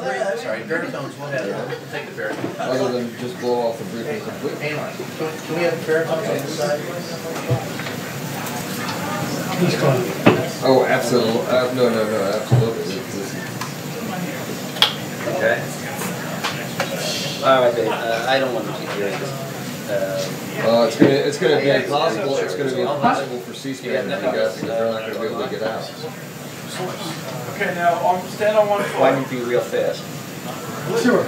Sorry, baritones, we'll take the baritones. Other than just blow off the briefing completely. Hang on, can we have baritones on this side? He's gone. Oh, absolutely. No, absolutely. Okay. All right, babe. I don't want to keep hearing this. It's gonna be impossible. It's gonna be impossible for C-SPAN to pick up because they're not gonna be able to get out. Okay, now stand on one foot. Why don't you real fast? Sure.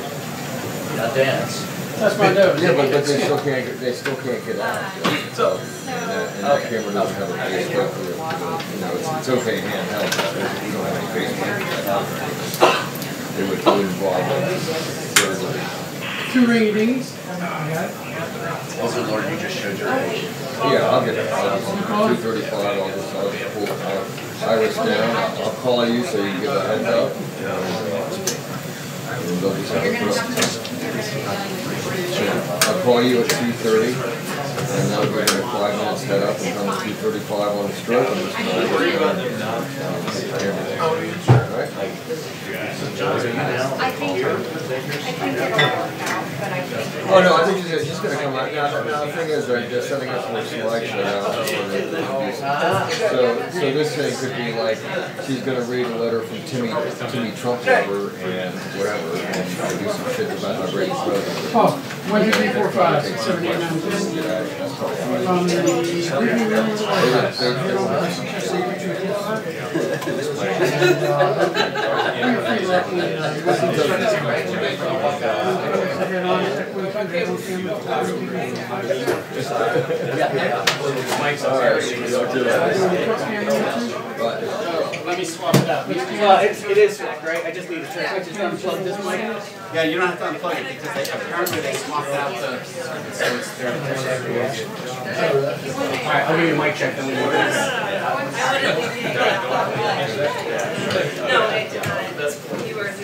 Now dance. That's my nose. Yeah, but they still can't. They still can't get out. So, and that camera doesn't have a face for the. You know, it's okay handheld. But you don't have any face cam. It would involve Two ringy dingies. Also, Lord, you just showed your age. Yeah, I'll get it. I'll just 235. I'll just pull Iris down. I'll call you so you can get a heads up. And they'll just have it. I'll call you at 2:30, and then we're going to 5 minutes head up and come at 2:35 on the stroke. I'm just going to I think it'll work out, but I think. Oh no, I think she's going to come out. Now the thing is, they're setting up for a selection now. So this thing could be like she's going to read a letter from Timmy Trump lover and whatever, and do some shit about my great president. Oh, 1, 2, 3, 4, 5, 6, 7, 8, 9, 10. From the briefing room to Let me swap it out. Well, it is fixed, right? I just need to unplug this mic. Yeah, you don't have to unplug it because apparently they swapped out the so it's there. All right, I'll give you a mic check. Then we can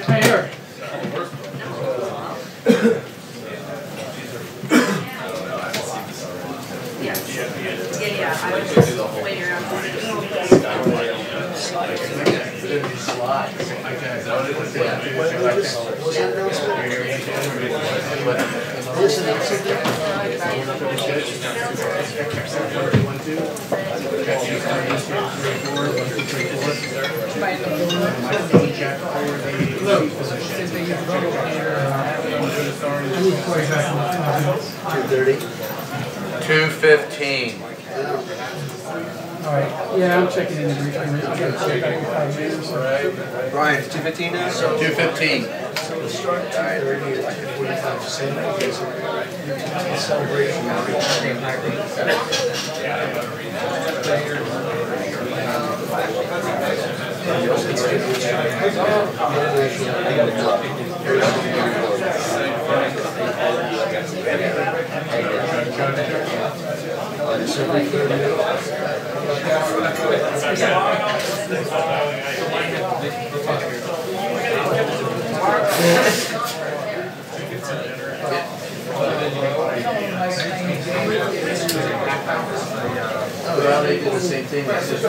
Hey, here. Yeah, I was just waiting around. $2.15. Alright, yeah, I'm checking in the briefing room. I gotta check in 5 minutes. Brian, it's 2.15 now? 2.15. Well, they did the same thing. It's just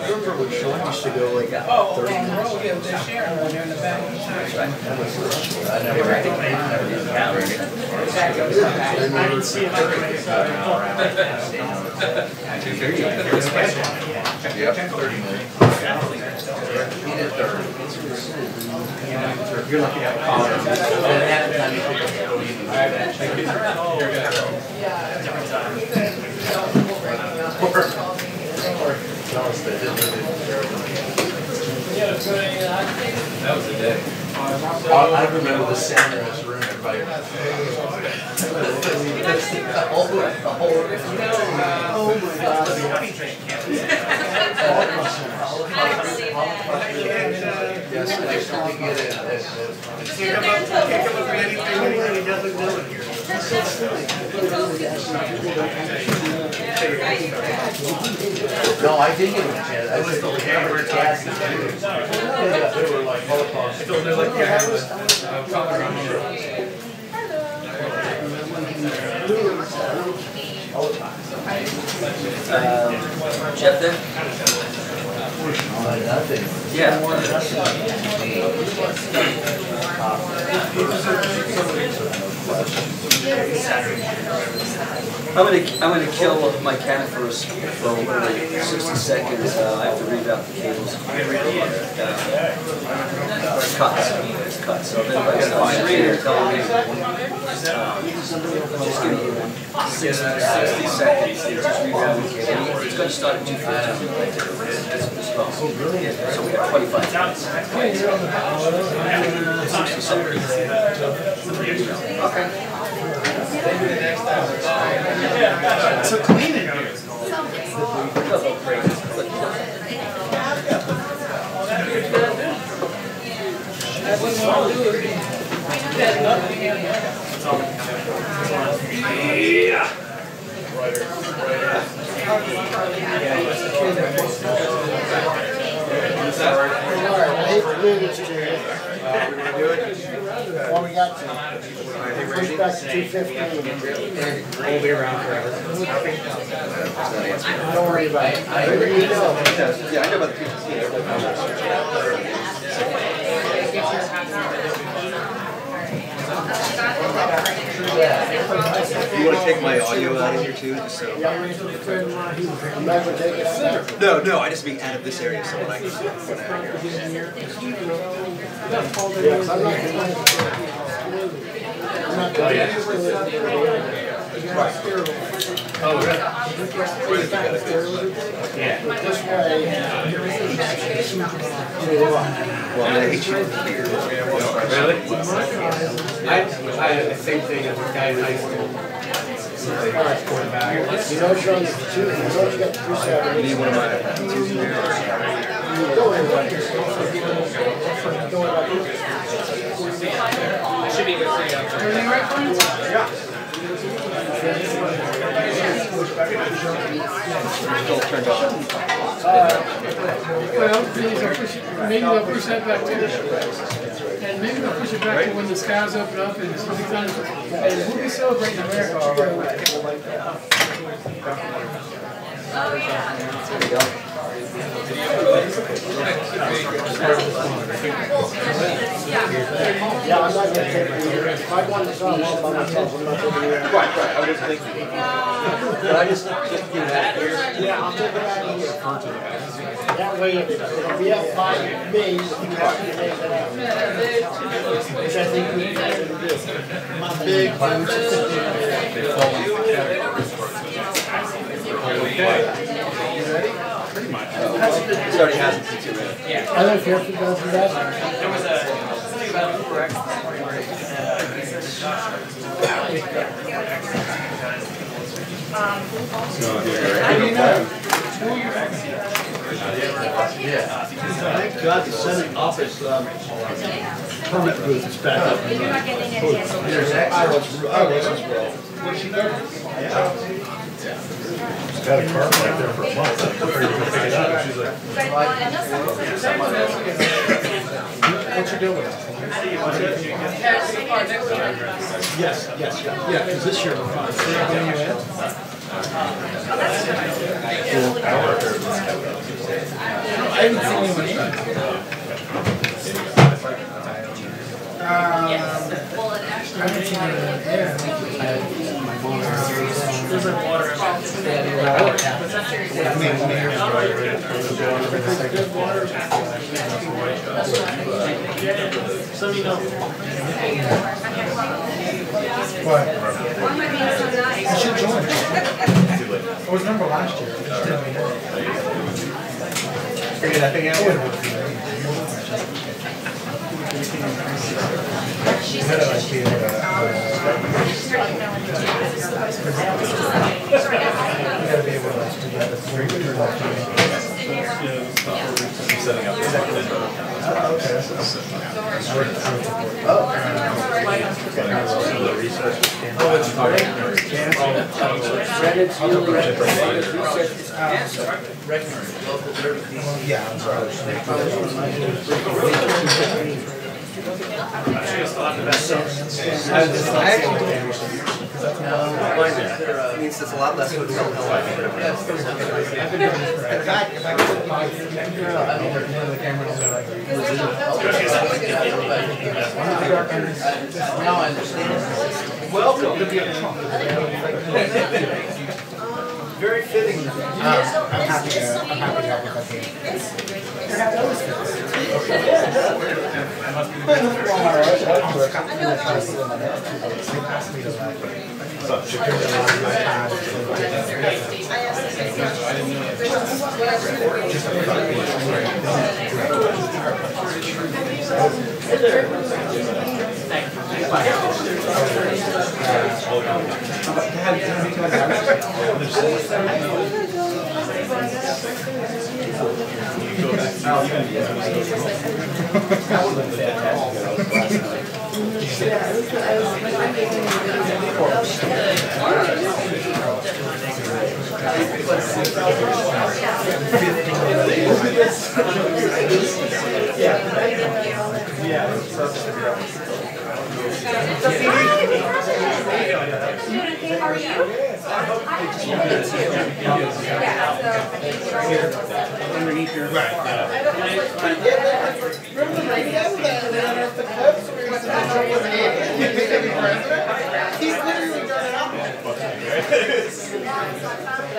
remember when Sean used to go like 30 minutes? Yeah, they're sharing one there in the back. I didn't see it. Yep, 30 minutes. He did 30. You're looking at collar. And half the time you pick up the phone, you can do that was the day. I remember the sound in this room. Everybody. Oh my God. Yes, I still get it. Can't come up with anything he doesn't do it here. No, I did get a chance. I was the camera gas. They were like Holocaust. They're like, yeah, I have a copper on here. Jeff then? Nothing. Yeah. I'm gonna kill my cat first for like 60 seconds. I have to read out the cables. Cuts. It's cuts. So then I gotta find reader telling me. Just give me 60 seconds. Just read out the cable. It's gonna start at 2:15. So we have 25 minutes. 60 seconds. Okay. So clean it. Well, we got to push back to 2:15. We'll be around forever. Don't worry about it. Yeah, I know about the You want to take my audio out of here too? Just so. I'm not going to take it out. No, I just mean out of this area so when I get out of here. Yeah, 'cause I'm not going to Oh, really? yeah. This way, Well, I hate you here. Really? I had the same thing as a guy in high school. you know, Sean, you know you got 270. You need one of my Don't worry about it. I should be able to see Everything right, friends? Yeah. Still turned on. Well, maybe they'll push that back too. And maybe they'll push it back to when the skies open up and it's really kind of, and we'll be celebrating America. Oh, yeah. There you go. Yeah, I'm not going to take it. If I want to sell one by myself, I'm not taking it. Right. I was thinking. But I just give that here. Yeah, I'll take it out of here. That way, it'll be up by me if you want to take it out. Which I think we need to do. My big boots. Pretty much. It already has it since you're in. Yeah. I don't care if it goes in that. There was something about Uber X. How do you know? Thank God the Senate office permit booth is back up. You're not getting any of I was as well. She's got a car back there for a month. I'm ready to go pick it up. She's like, What you doing with it? Yes, because this year we're fine. I haven't seen anyone eat. I haven't seen anyone there. My mom. There's like water in So you know. What? I should join. I was remember last year. Figured that thing out. She said she started knowing You gotta be able to do that. setting up this. The research. Reddit's really research is cancer. Yeah, I'm sorry. It means there's a lot less hotel Now I understand. Welcome to the very fitting. I'm happy to help if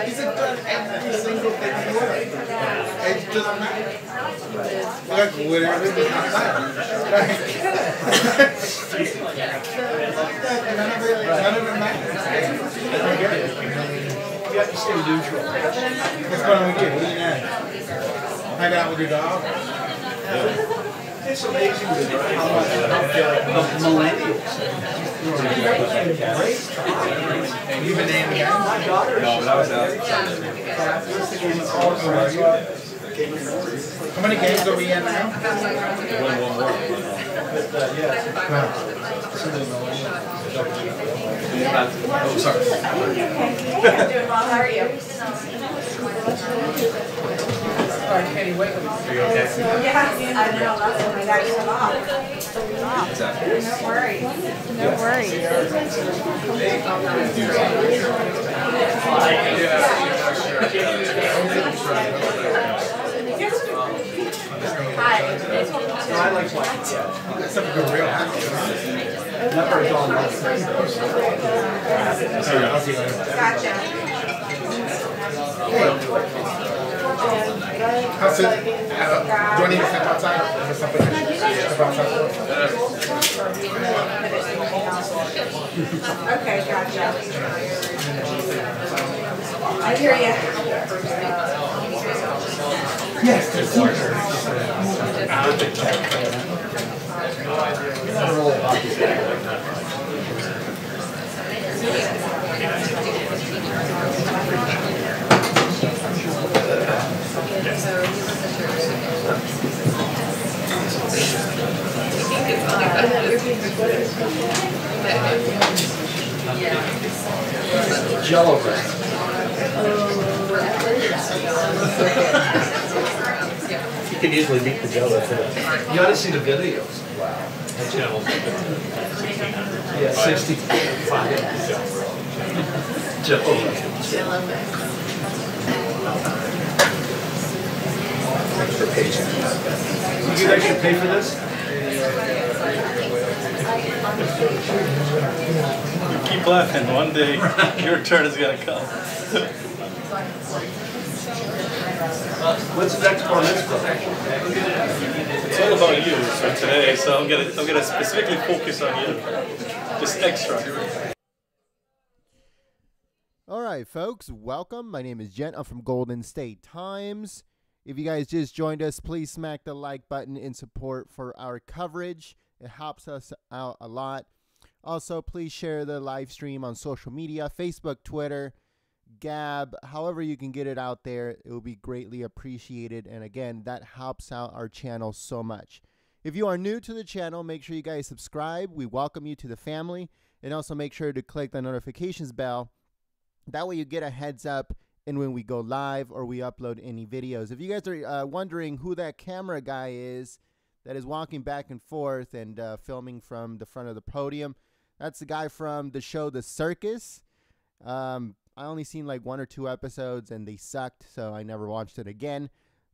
He's done every single thing in the world. It doesn't matter. Like, whatever it is, not none of it matters. You have to stay neutral. What's going on with you? What are you now? Hang out with your dog? It's amazing how much the millennials. You've been naming it. My daughter. No, but I was out. How many games are we in now? One more. Oh, sorry. Doing well, how are you? Kenny, wait. Yes, I know, that's when I got you off. No worries. No Hi. I like white. Except for the real never gone I'll see you later. Gotcha. How's it? Do I need to step outside or something? Step outside. Okay, gotcha. I hear you. Yes. Jello bread. You can easily beat the Jello too. You ought to see the videos. Wow. Yeah, 65. Jello. For patience. You guys should pay for this? Keep laughing. One day your turn is gonna come. What's the next bar mitzvah? It's all about you. So today, so I'm gonna specifically focus on you. Just extra. All right, folks, welcome. My name is Jen. I'm from Golden State Times. If you guys just joined us, please smack the like button in support for our coverage. It helps us out a lot. Also, please share the live stream on social media, Facebook, Twitter, Gab, however you can get it out there, it will be greatly appreciated. And again, that helps out our channel so much. If you are new to the channel, make sure you guys subscribe. We welcome you to the family. And also make sure to click the notifications bell. That way you get a heads up and when we go live or we upload any videos. If you guys are wondering who that camera guy is that is walking back and forth and filming from the front of the podium, that's the guy from the show The Circus. I only seen like 1 or 2 episodes and they sucked, so I never watched it again.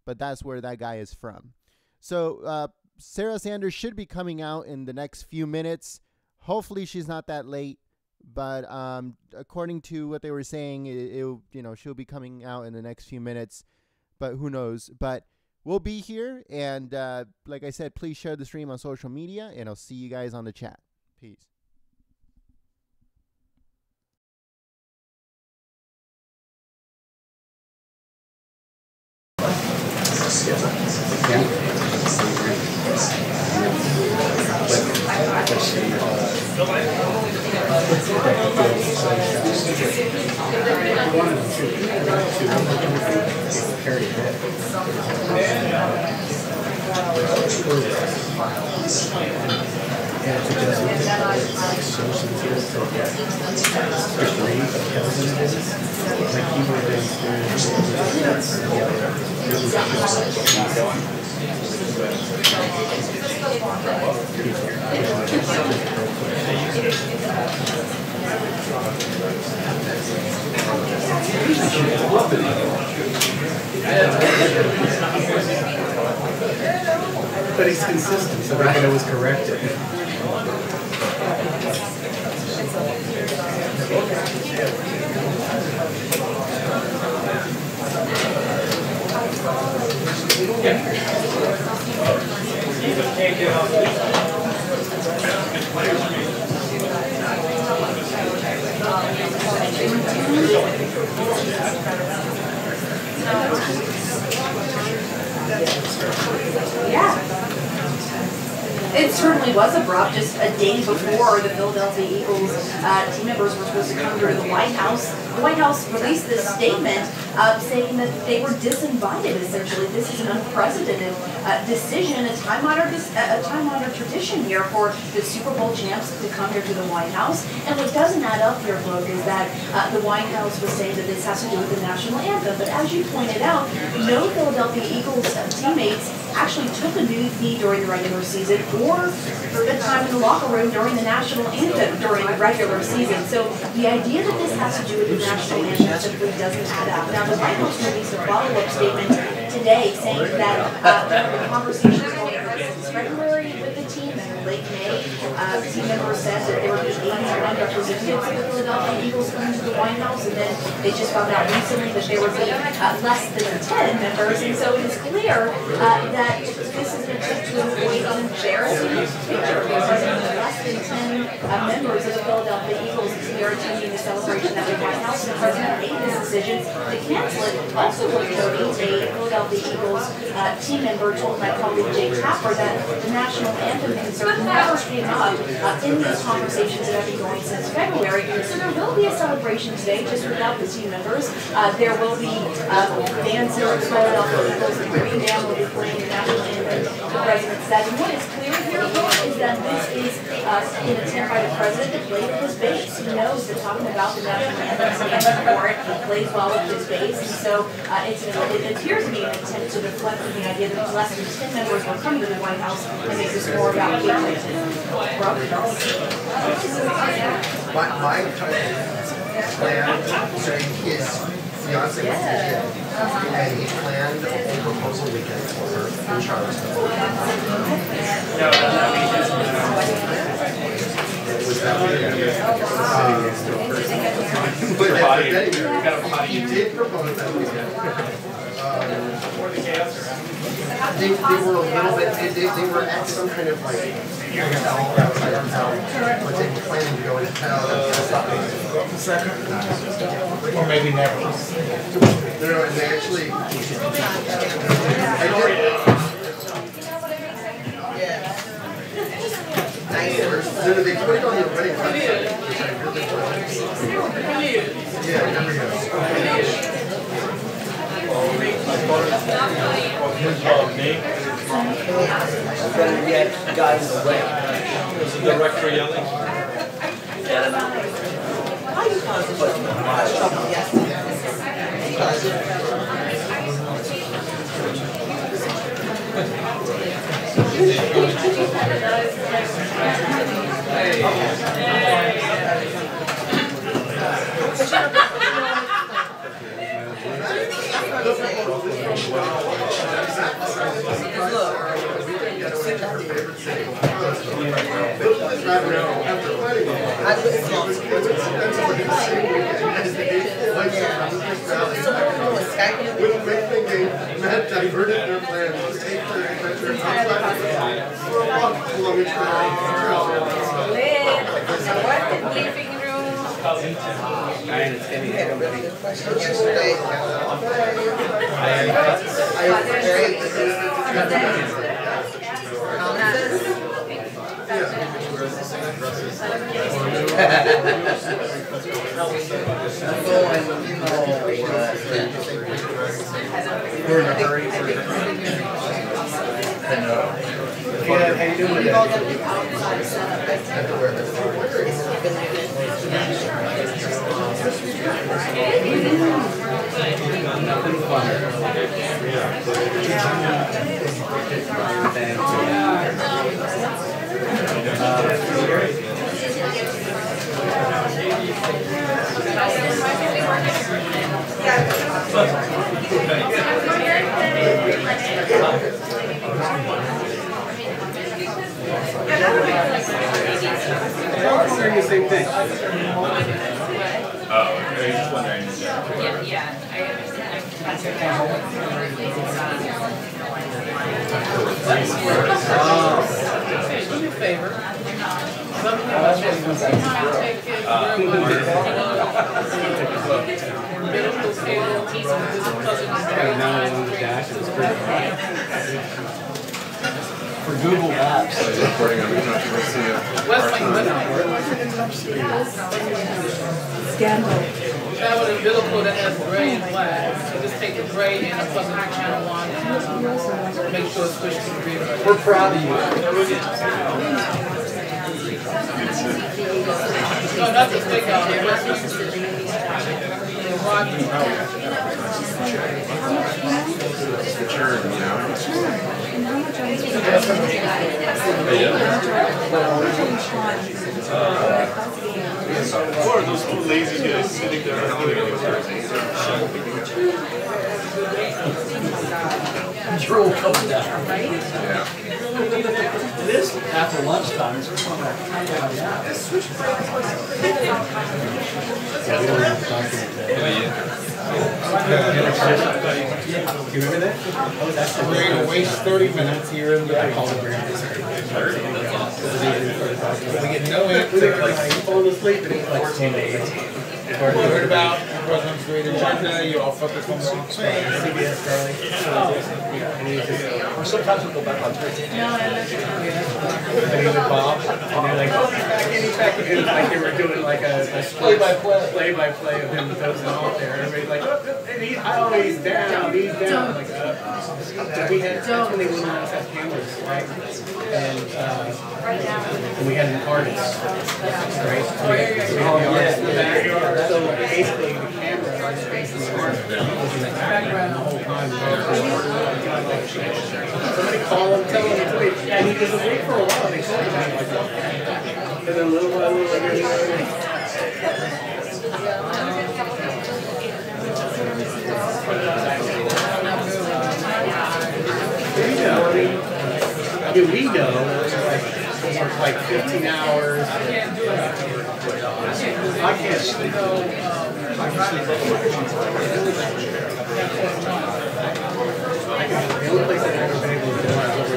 But that's where that guy is from. So Sarah Sanders should be coming out in the next few minutes. Hopefully she's not that late. But according to what they were saying, she'll be coming out in the next few minutes. But who knows? But we'll be here. And like I said, please share the stream on social media. And I'll see you guys on the chat. Peace. But he's consistent, so I know it was corrected. Yeah. It certainly was abrupt. Just a day before the Philadelphia Eagles team members were supposed to come to the White House, the White House released this statement saying that they were disinvited, essentially. This is an unprecedented decision, a time-honored tradition here for the Super Bowl champs to come here to the White House. And what doesn't add up here, Brooke, is that the White House was saying that this has to do with the national anthem. But as you pointed out, no Philadelphia Eagles teammates actually took a knee during the regular season or spent time in the locker room during the national anthem during the regular season. So the idea that this has to do with the national anthem simply doesn't add up. Now, the White House released a follow-up statement today saying that there were conversations going on since February with the team and in late May. Team members said that there would be 81 representatives of the Philadelphia Eagles coming to the White House, and then they just found out recently that there would be less than 10 members. And so it is clear that this is an attempt to avoid an embarrassing picture because less than 10 members of the Philadelphia Eagles are attending the celebration at the White House. The president made this decision to cancel it. Also worth noting, a Philadelphia Eagles team member told my colleague Jay Tapper that the national anthem concern never came up in these conversations that have been going since February. So there will be a celebration today, just without the team members. There will be bands here at the Philadelphia Eagles. The Green Band will be playing the national anthem. The president said, and what is clear here is that this is an attempt by the president to play with his base. He knows that talking about the national anthem stands for it. He plays well with his base, and so it appears to be an attempt to deflect from the idea that less than 10 members were coming to the White House and make this more about patriotism. My plan, so his fiance was here, and he planned a proposal weekend for her in Charlottesville. Was that but he did propose that weekend. They were a little bit, they were at some kind of like hotel outside of town, but they were planning to go into town. Or maybe never. No, and they actually, they put it on the wedding website, which I really liked. Yeah, there we go. Nate? Better yet, guy in the way. Is the director yelling? Matt diverted their plans to take their adventure outside for a walk along its Living room. I understand you have any questions. We're in a hurry. Yeah, how you doing today? Nothing fun. Wondering the same thing. Oh, okay. Just wondering. Yeah, I understand. Do me a favor. For Google Maps. Scandal. Travel in vehicle that has gray and black. So just take the gray and plug it into channel 1 and make sure it's switched to green. We're proud of you. No, not the stick out here. The churn, you know. Or are those two lazy guys sitting there? Drool coming down. Yeah. It is after lunchtime. It's just on that. You remember that? We're going to waste 30 minutes here in the We get no answer. Falling asleep and it's like 10 days. We're worried about the president's great agenda. You all focus on the wrong thing. CBS Charlie. Or sometimes we'll go back on Twitter. And he's with Bob. And they're like, oh, he's back again. It's like they were doing like a play-by-play of him posting out there. Everybody's like, oh, and he's down, he's down. Like, we had, that's when they wouldn't let us have cameras, right? And we had an artist, right? So we had the artist in the back. So basically, the camera was facing the artist. He was in the background the whole time. Somebody call him, tell him to wait. And he was away for a while. They told him, like, and then little by little, we know like 15 hours. I can't sleep. I can sleep. The only place I've ever been able to do is over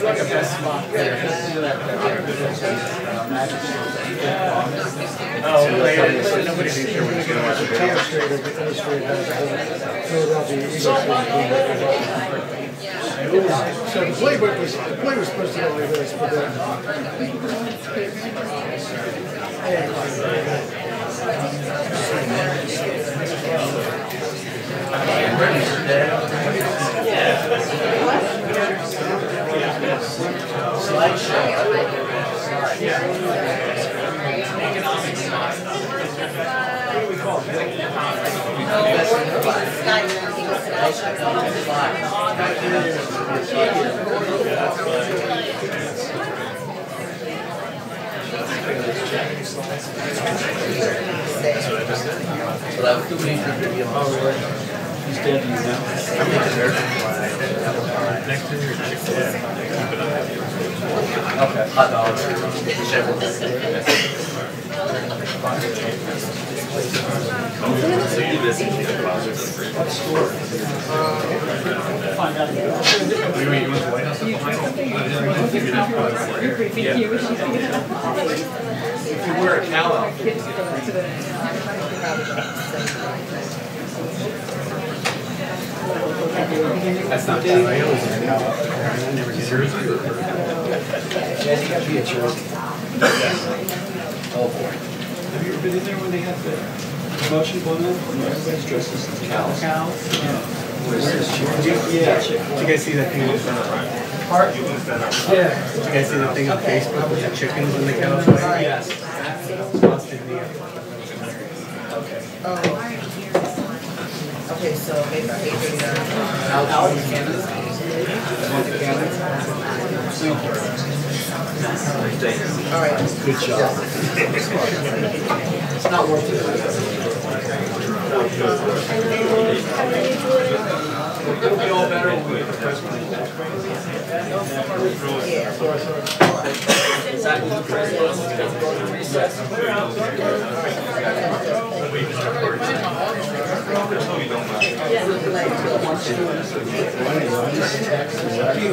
like a best spot there. Oh, later. Nobody knew sure what was going on. So the play was supposed to go like this, but then. He's dead now. Okay, hot dogs. If you wear a cow outfit. That's not bad. I always wear a cow outfit. I never get yours. Yeah, you gotta be a jersey. Oh boy. Have you ever been in there when they had the promotion going on? Everybody's dressed as cows. Cows? Yeah. Yeah. Did you guys see that thing? Yeah. Did you guys see that thing on Facebook with the chickens and the cows? Yes. Okay, so maybe Out in Canada. all right. Good job. It's not worth it. It'll be all better when we get the president.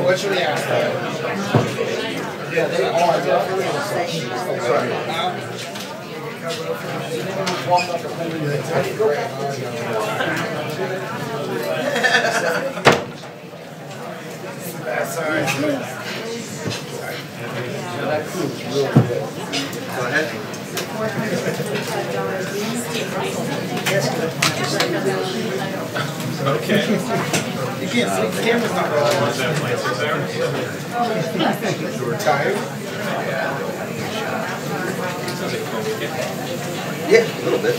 What should we ask? Yeah, they are. Sorry. That's all right. That crew's real good. Go ahead. Okay. You can't see, the camera's not rolling. Was that like 6 hours? Tired? Yeah, a little bit.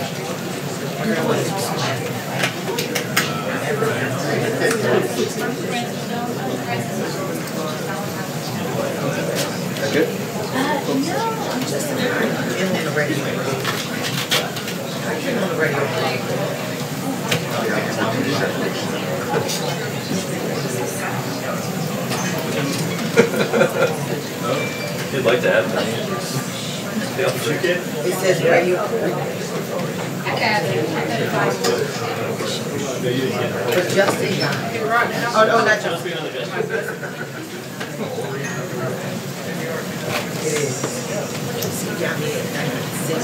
That's good. In the radio. On the radio. You'd like to have that. It says radio. For Justin. Oh, no, not Justin. It is. She got me at 96.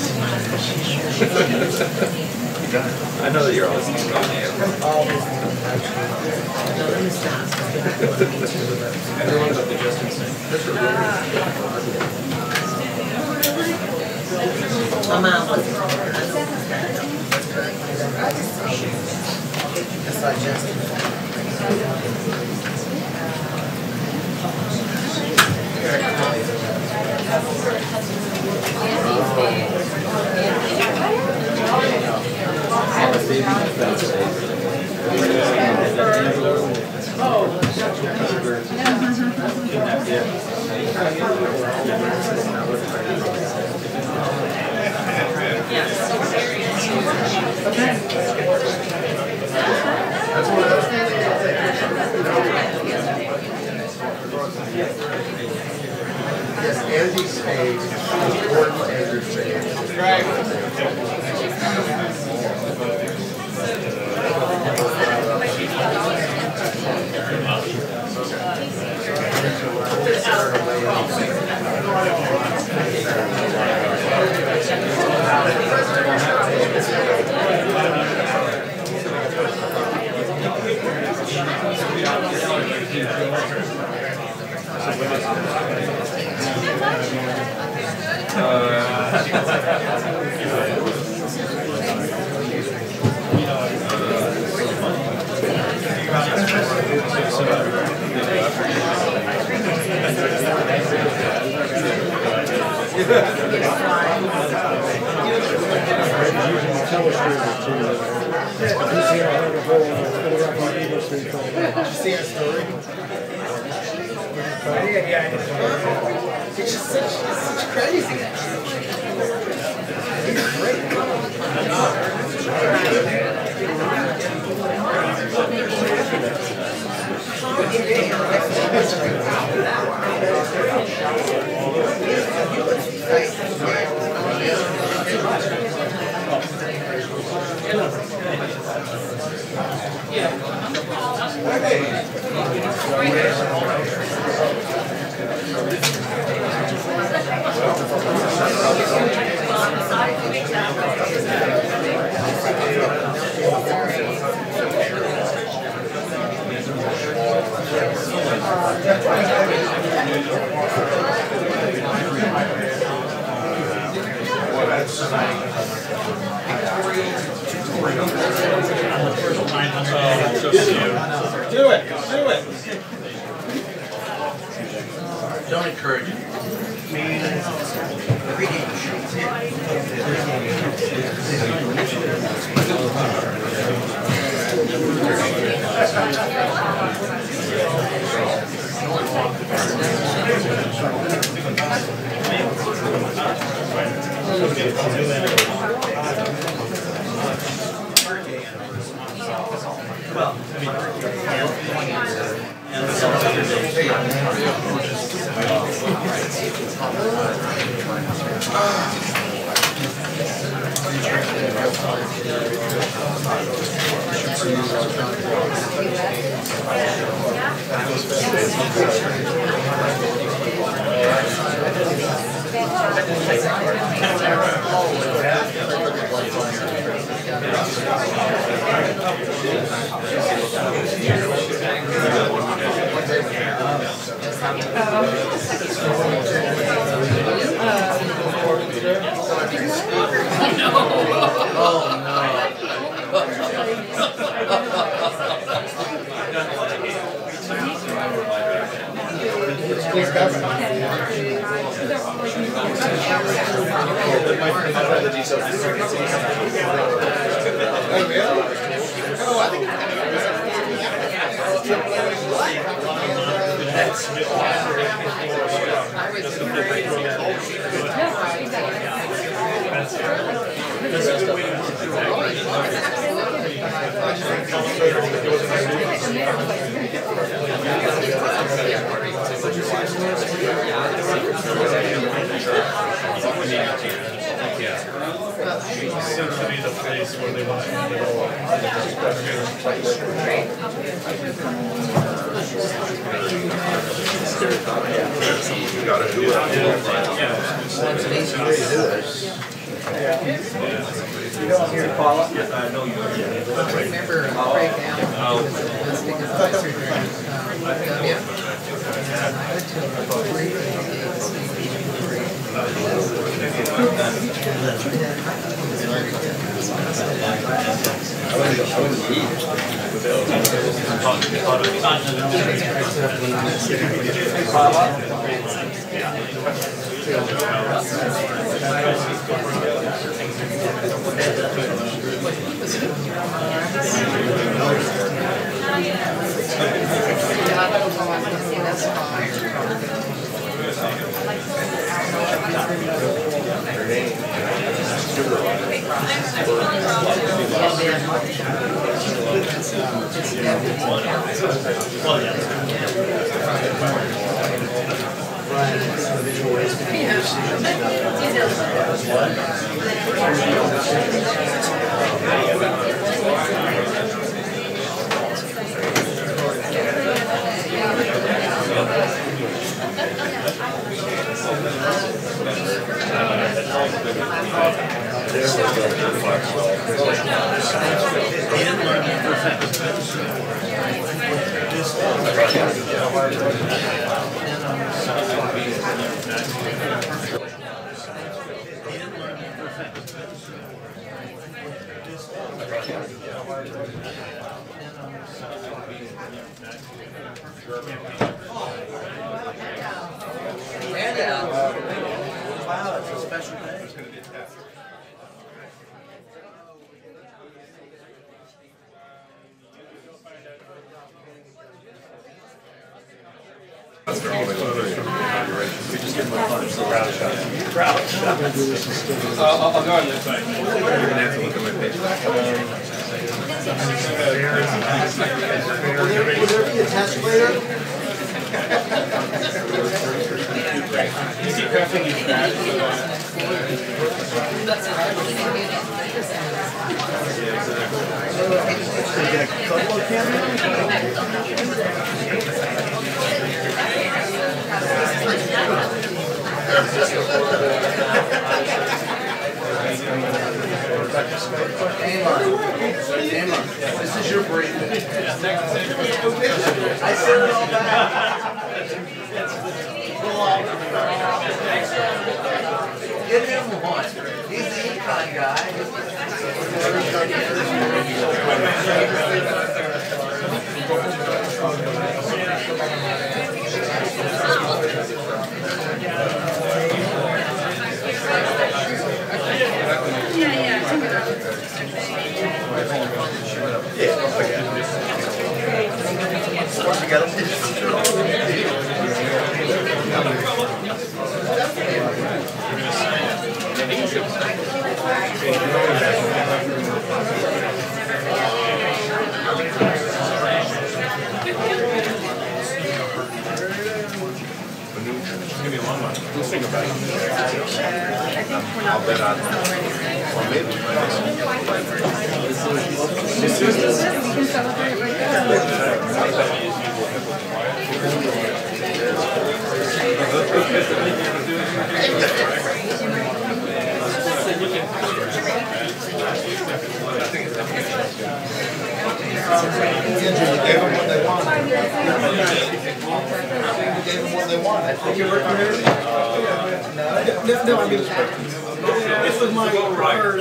I know that you're always I'm always no, let me stop. Everyone about the Justin thing. My mom was. That's like Justin. Yes, Andy Spade, Gordon Andrew Spade. It's just such crazy. Do it. Don't encourage it. Seems to be the place where they want to You gotta do it. That's an easy way to do it. Paula? Remember, break down. That's because I Wow, it's a special day. I'll go on this side. You're gonna have to look at my page. Will there be a test later? You keep crafting each batch. Get a couple of This is your break. I send it all back. Get him one. He's the econ guy. Give me a long one. We'll think about it. I'll bet on well, maybe No, I mean, this was my preferred.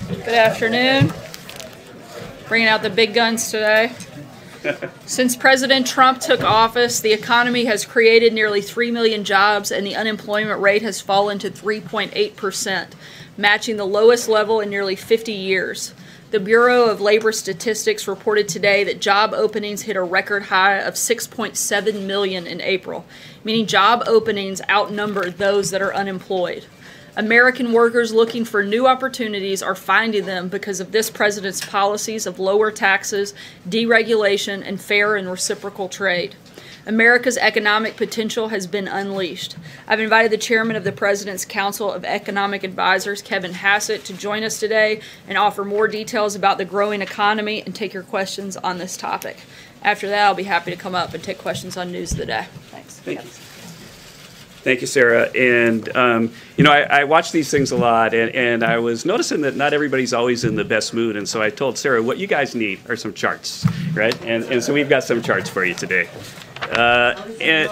Good afternoon. Bringing out the big guns today. Since President Trump took office, the economy has created nearly 3 million jobs and the unemployment rate has fallen to 3.8%, matching the lowest level in nearly 50 years. The Bureau of Labor Statistics reported today that job openings hit a record high of 6.7 million in April, meaning job openings outnumber those that are unemployed. American workers looking for new opportunities are finding them because of this president's policies of lower taxes, deregulation, and fair and reciprocal trade. America's economic potential has been unleashed. I've invited the chairman of the President's Council of Economic Advisors, Kevin Hassett, to join us today and offer more details about the growing economy and take your questions on this topic. After that, I'll be happy to come up and take questions on news of the day. Thanks. Thank you. Thank you, Sarah. And, you know, I watch these things a lot, and I was noticing that not everybody's always in the best mood. And so I told Sarah, what you guys need are some charts, right? And so we've got some charts for you today. And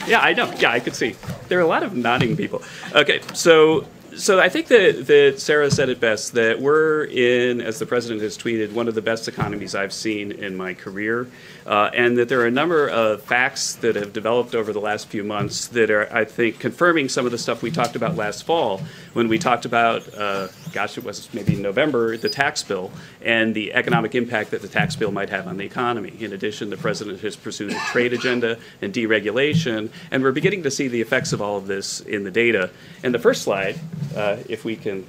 yeah, I know. Yeah, I could see. There are a lot of nodding people. Okay, so I think that Sarah said it best, that we're in, as the president has tweeted, one of the best economies I've seen in my career, and that there are a number of facts that have developed over the last few months that are, I think, confirming some of the stuff we talked about last fall when we talked about gosh, it was maybe November, the tax bill and the economic impact that the tax bill might have on the economy. In addition, the president has pursued a trade agenda and deregulation, and we're beginning to see the effects of all of this in the data. And the first slide, if we can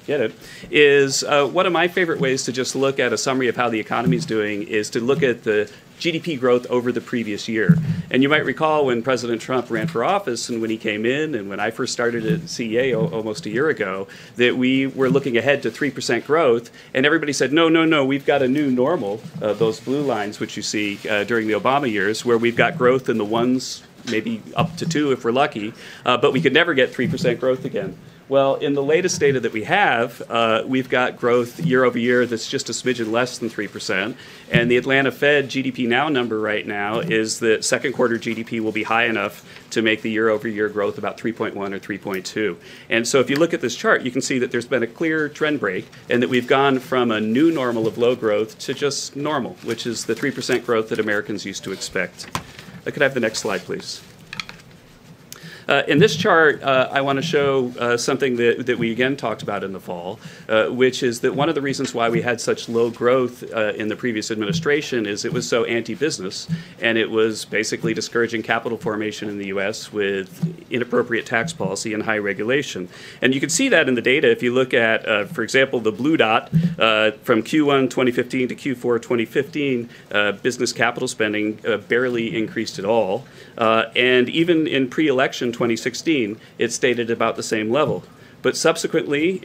get it, is one of my favorite ways to just look at a summary of how the economy is doing is to look at the GDP growth over the previous year. And you might recall when President Trump ran for office and when he came in and when I first started at CEA almost a year ago, that we were looking ahead to 3% growth, and everybody said, no, no, no, we've got a new normal, those blue lines which you see during the Obama years, where we've got growth in the ones, maybe up to 2 if we're lucky, but we could never get 3% growth again. Well, in the latest data that we have, we've got growth year over year that's just a smidgen less than 3%. And the Atlanta Fed GDP Now number right now is that second quarter GDP will be high enough to make the year over year growth about 3.1 or 3.2. And so if you look at this chart, you can see that there's been a clear trend break and that we've gone from a new normal of low growth to just normal, which is the 3% growth that Americans used to expect. Could I have the next slide, please? In this chart, I want to show something that we again talked about in the fall, which is that one of the reasons why we had such low growth in the previous administration is it was so anti-business, and it was basically discouraging capital formation in the U.S. with inappropriate tax policy and high regulation. And you can see that in the data if you look at, for example, the blue dot from Q1 2015 to Q4 2015, business capital spending barely increased at all. And even in pre-election 2016, it stayed at about the same level. But subsequently,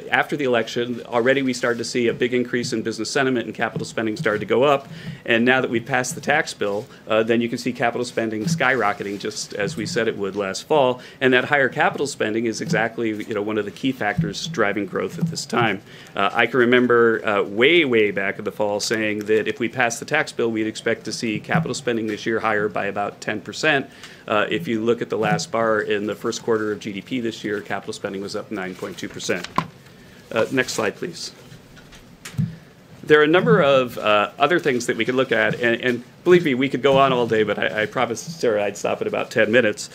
after the election, already we started to see a big increase in business sentiment and capital spending started to go up. And now that we've passed the tax bill, then you can see capital spending skyrocketing just as we said it would last fall. And that higher capital spending is exactly one of the key factors driving growth at this time. I can remember way back in the fall saying that if we pass the tax bill, we'd expect to see capital spending this year higher by about 10%. If you look at the last bar in the first quarter of GDP this year, capital spending was up 9.2%. Next slide, please. There are a number of other things that we could look at, and believe me, we could go on all day, but I promised Sarah I'd stop in about 10 minutes.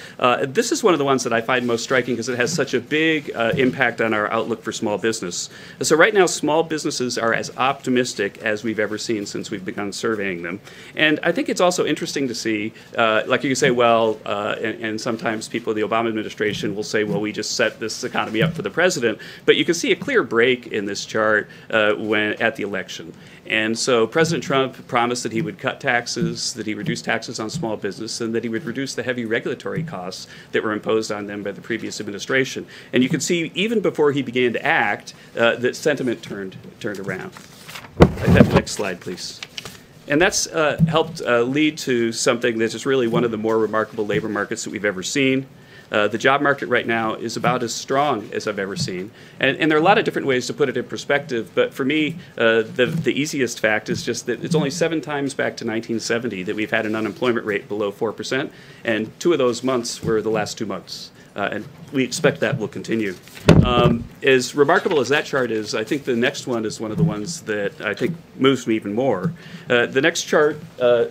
This is one of the ones that I find most striking because it has such a big impact on our outlook for small business. So right now, small businesses are as optimistic as we've ever seen since we've begun surveying them. And I think it's also interesting to see, like you can say, well, and sometimes people in the Obama administration will say, well, we just set this economy up for the president. But you can see a clear break in this chart at the election. And so President Trump promised that he would cut taxes, that he reduced taxes on small business, and that he would reduce the heavy regulatory costs that were imposed on them by the previous administration. And you can see even before he began to act, that sentiment turned around. That next slide, please. And that's helped lead to something that is really one of the more remarkable labor markets that we've ever seen. The job market right now is about as strong as I've ever seen. And there are a lot of different ways to put it in perspective, but for me, the easiest fact is just that it's only 7 times back to 1970 that we've had an unemployment rate below 4%, and 2 of those months were the last 2 months. And we expect that will continue. As remarkable as that chart is, I think the next one is one of the ones that I think moves me even more. The next chart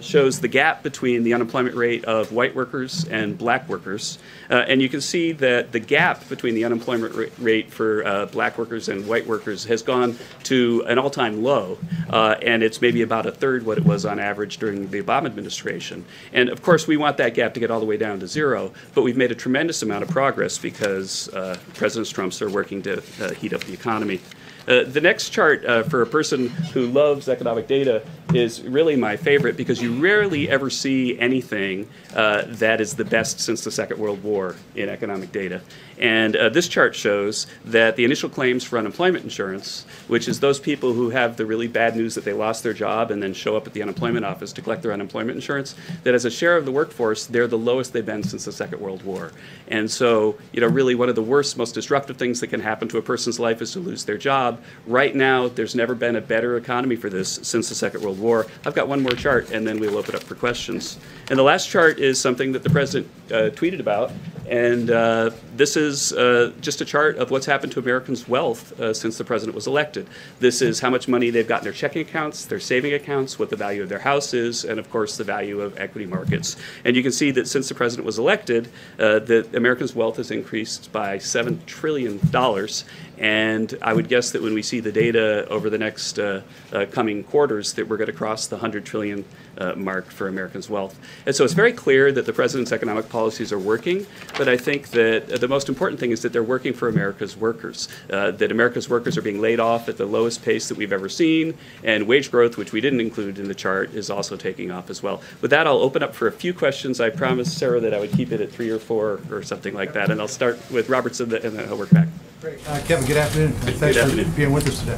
shows the gap between the unemployment rate of white workers and black workers. And you can see that the gap between the unemployment rate for black workers and white workers has gone to an all-time low. And it's maybe about 1/3 what it was on average during the Obama administration. And of course, we want that gap to get all the way down to 0, but we've made a tremendous amount of progress because President Trump are working to heat up the economy. The next chart for a person who loves economic data is really my favorite because you rarely ever see anything that is the best since the Second World War in economic data. And this chart shows that the initial claims for unemployment insurance, which is those people who have the really bad news that they lost their job and then show up at the unemployment office to collect their unemployment insurance, that as a share of the workforce, they're the lowest they've been since the Second World War. And so, really one of the worst, most disruptive things that can happen to a person's life is to lose their job. Right now, there's never been a better economy for this since the Second World War. I've got one more chart, and then we'll open up for questions. And the last chart is something that the president tweeted about, and This is just a chart of what's happened to Americans' wealth since the president was elected. This is how much money they've got in their checking accounts, their saving accounts, what the value of their house is, and of course the value of equity markets. And you can see that since the president was elected, that Americans' wealth has increased by $7 trillion. And I would guess that when we see the data over the next coming quarters, that we're going to cross the 100 trillion mark for Americans' wealth. And so it's very clear that the president's economic policies are working, but I think that the most important thing is that they're working for America's workers, that America's workers are being laid off at the lowest pace that we've ever seen, and wage growth, which we didn't include in the chart, is also taking off as well. With that, I'll open up for a few questions. I promised Sarah that I would keep it at 3 or 4 or something like that, and I'll start with Robertson and then I'll work back. Great. Kevin, good afternoon. Thanks for being with us today.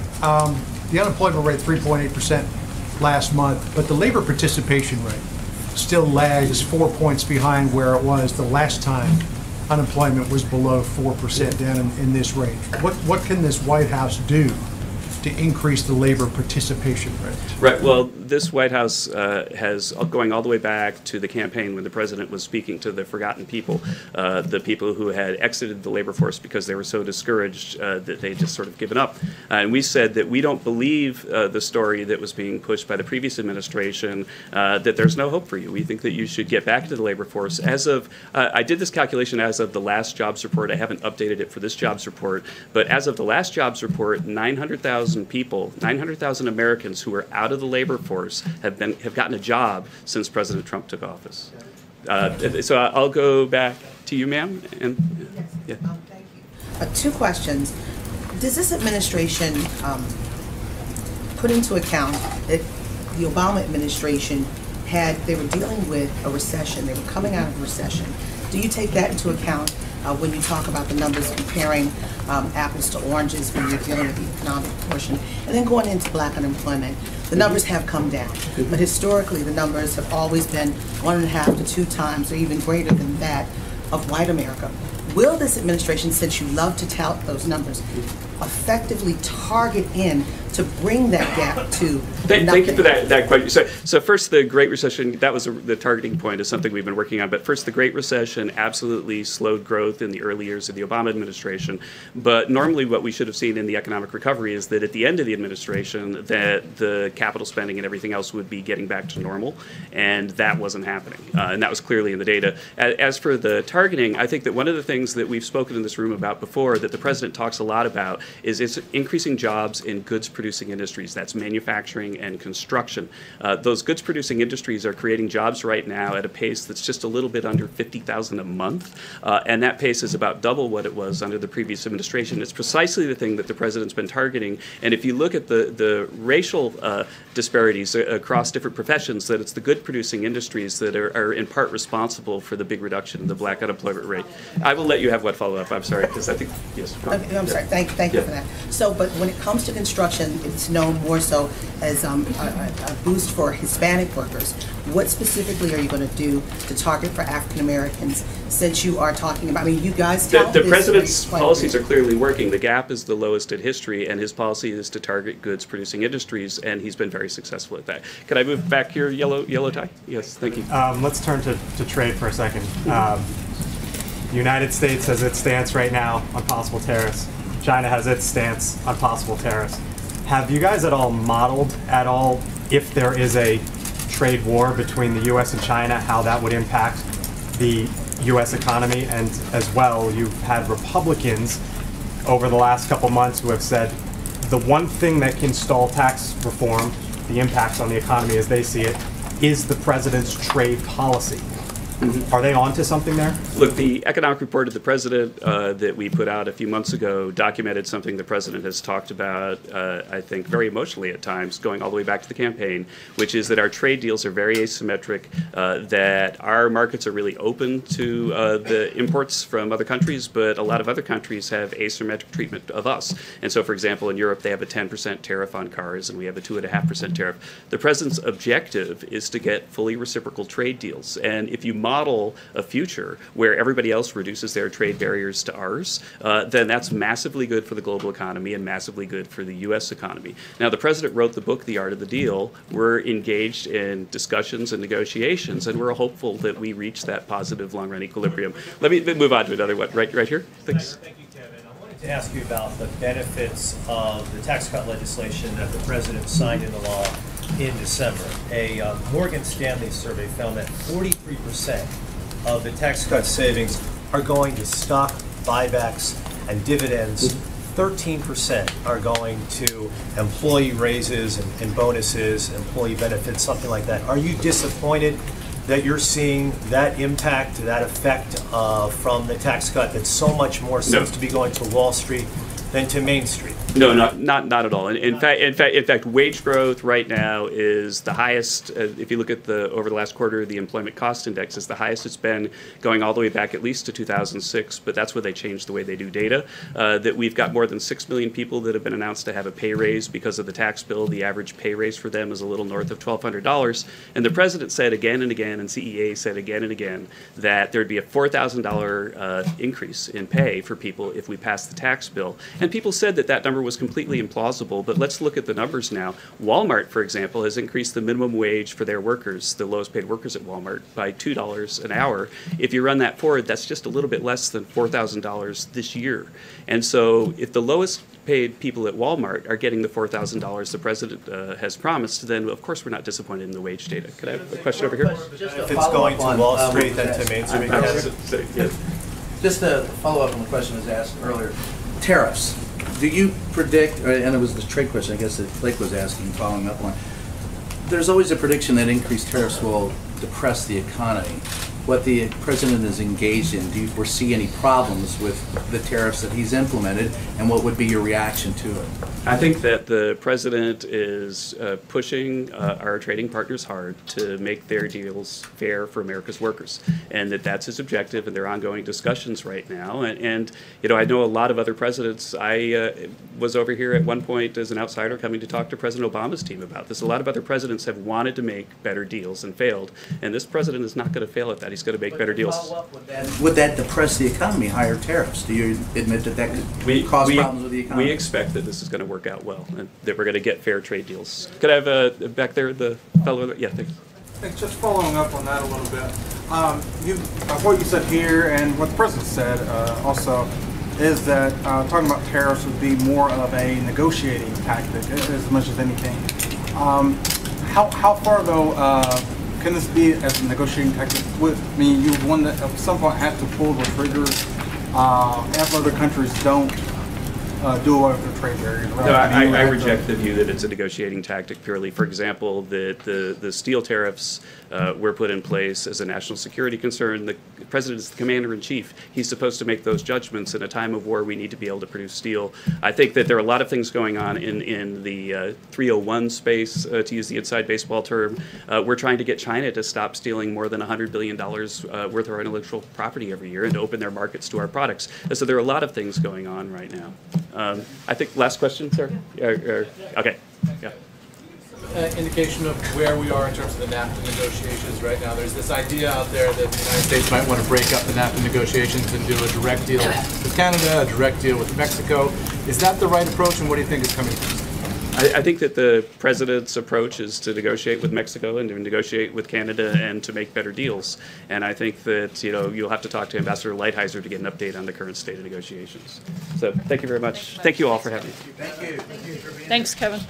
The unemployment rate, 3.8% last month, but the labor participation rate still lags 4 points behind where it was the last time unemployment was below 4% down in this range. What can this White House do to increase the labor participation rate? Right. Well, this White House has, going all the way back to the campaign when the president was speaking to the forgotten people, the people who had exited the labor force because they were so discouraged that they just sort of given up. And we said that we don't believe the story that was being pushed by the previous administration, that there's no hope for you. We think that you should get back into the labor force. As of, I did this calculation as of the last jobs report. I haven't updated it for this jobs report, but as of the last jobs report, 900,000 people, 900,000 Americans who are out of the labor force have gotten a job since President Trump took office. So I'll go back to you, ma'am. And yeah. Thank you. 2 questions. Does this administration put into account that the Obama administration they were dealing with a recession, they were coming out of a recession? Do you take that into account when you talk about the numbers, comparing apples to oranges when you're dealing with the economic portion? And then going into black unemployment, the numbers have come down, but historically the numbers have always been 1.5 to 2 times or even greater than that of white America. Will this administration, since you love to tout those numbers, effectively target in to bring that gap to Thank you for that question. So first, the Great Recession, that was the targeting point, is something we've been working on. But first, the Great Recession absolutely slowed growth in the early years of the Obama administration. But normally what we should have seen in the economic recovery is that at the end of the administration, that the capital spending and everything else would be getting back to normal. And that wasn't happening. And that was clearly in the data. As for the targeting, I think that one of the things that we've spoken in this room about before, that the president talks a lot about, is it's increasing jobs in goods-producing industries. That's manufacturing and construction. Those goods-producing industries are creating jobs right now at a pace that's just a little bit under 50,000 a month, and that pace is about double what it was under the previous administration. It's precisely the thing that the president's been targeting, and if you look at the racial disparities across different professions, that it's the good-producing industries that are in part responsible for the big reduction in the black unemployment rate. I will let you have one follow-up. I'm sorry, because I think, yes. Okay, I'm sorry. Thank you for that. So, but when it comes to construction, it's known more so as a boost for Hispanic workers. What specifically are you going to do to target for African Americans, since you are talking about, I mean, you guys the president's policies are clearly working. The gap is the lowest in history, and his policy is to target goods-producing industries, and he's been very successful at that. Can I move back here, yellow tie? Yes, thank you. Let's turn to trade for a second. The United States has its stance right now on possible tariffs. China has its stance on possible tariffs. Have you guys at all modeled if there is a trade war between the U.S. and China, how that would impact the U.S. economy? And as well, you've had Republicans over the last couple months who have said the one thing that can stall tax reform, the impacts on the economy as they see it, is the president's trade policy. Are they on to something there? Look, the economic report of the president that we put out a few months ago documented something the president has talked about, I think, very emotionally at times, going all the way back to the campaign, which is that our trade deals are very asymmetric, that our markets are really open to the imports from other countries, but a lot of other countries have asymmetric treatment of us. And so, for example, in Europe, they have a 10% tariff on cars, and we have a 2.5% tariff. The president's objective is to get fully reciprocal trade deals. And if you model a future where everybody else reduces their trade barriers to ours, then that's massively good for the global economy and massively good for the U.S. economy. Now, the president wrote the book, The Art of the Deal. We're engaged in discussions and negotiations, and we're hopeful that we reach that positive long-run equilibrium. Let me move on to another one. Right here. Thanks. Thank you, Kevin. I wanted to ask you about the benefits of the tax cut legislation that the president signed into law in December. A Morgan Stanley survey found that 43% of the tax cut savings are going to stock buybacks and dividends. 13% are going to employee raises and bonuses, employee benefits, something like that. Are you disappointed that you're seeing that impact, that effect from the tax cut that so much more seems to be going to Wall Street than to Main Street? No, not at all. In fact, wage growth right now is the highest. If you look at over the last quarter, the employment cost index is the highest it's been, going all the way back at least to 2006. But that's where they changed the way they do data. That we've got more than 6 million people that have been announced to have a pay raise because of the tax bill. The average pay raise for them is a little north of $1,200. And the president said again and again, and CEA said again and again, that there'd be a $4,000 increase in pay for people if we passed the tax bill. And people said that number was completely implausible, but let's look at the numbers now. Walmart, for example, has increased the minimum wage for their workers, the lowest paid workers at Walmart, by $2 an hour. If you run that forward, that's just a little bit less than $4,000 this year. And so if the lowest paid people at Walmart are getting the $4,000 the president has promised, then of course we're not disappointed in the wage data. Could I have a question over here? If it's going to Wall Street, then to Main Street. Just to follow up on the question that was asked earlier, tariffs. Do you predict, and it was the trade question I guess that Blake was asking, following up on, there's always a prediction that increased tariffs will depress the economy. What the president is engaged in, do you foresee any problems with the tariffs that he's implemented, and what would be your reaction to it? I think that the president is pushing our trading partners hard to make their deals fair for America's workers, and that's his objective, and there are ongoing discussions right now. And you know, I know a lot of other presidents. I was over here at one point as an outsider coming to talk to President Obama's team about this. A lot of other presidents have wanted to make better deals and failed, and this president is not going to fail at that. He's going to make better deals. Would that depress the economy, higher tariffs? Do you admit that could cause problems with the economy? We expect that this is going to work out well, and that we're going to get fair trade deals. Could I have back there the fellow? Yeah, thanks. Just following up on that a little bit, what you said here and what the president said also is that talking about tariffs would be more of a negotiating tactic as much as anything. How far though can this be as a negotiating tactic? I mean, you one that at some point have to pull the trigger if other countries don't do away with their trade barriers. No, I reject the view that it's a negotiating tactic purely. For example, the steel tariffs were put in place as a national security concern. The president is the commander-in-chief. He's supposed to make those judgments. In a time of war, we need to be able to produce steel. I think that there are a lot of things going on in the 301 space, to use the inside baseball term. We're trying to get China to stop stealing more than $100 billion worth of our intellectual property every year and to open their markets to our products. And so there are a lot of things going on right now. I think last question, sir? Okay. Yeah. Indication of where we are in terms of the NAFTA negotiations right now. There's this idea out there that the United States might want to break up the NAFTA negotiations and do a direct deal with Canada, a direct deal with Mexico. Is that the right approach, and what do you think is coming first? I think that the president's approach is to negotiate with Mexico and to negotiate with Canada and to make better deals. And I think that you'll have to talk to Ambassador Lighthizer to get an update on the current state of negotiations. So thank you very much. Thank you all for having me. Thank you. Thanks, Kevin.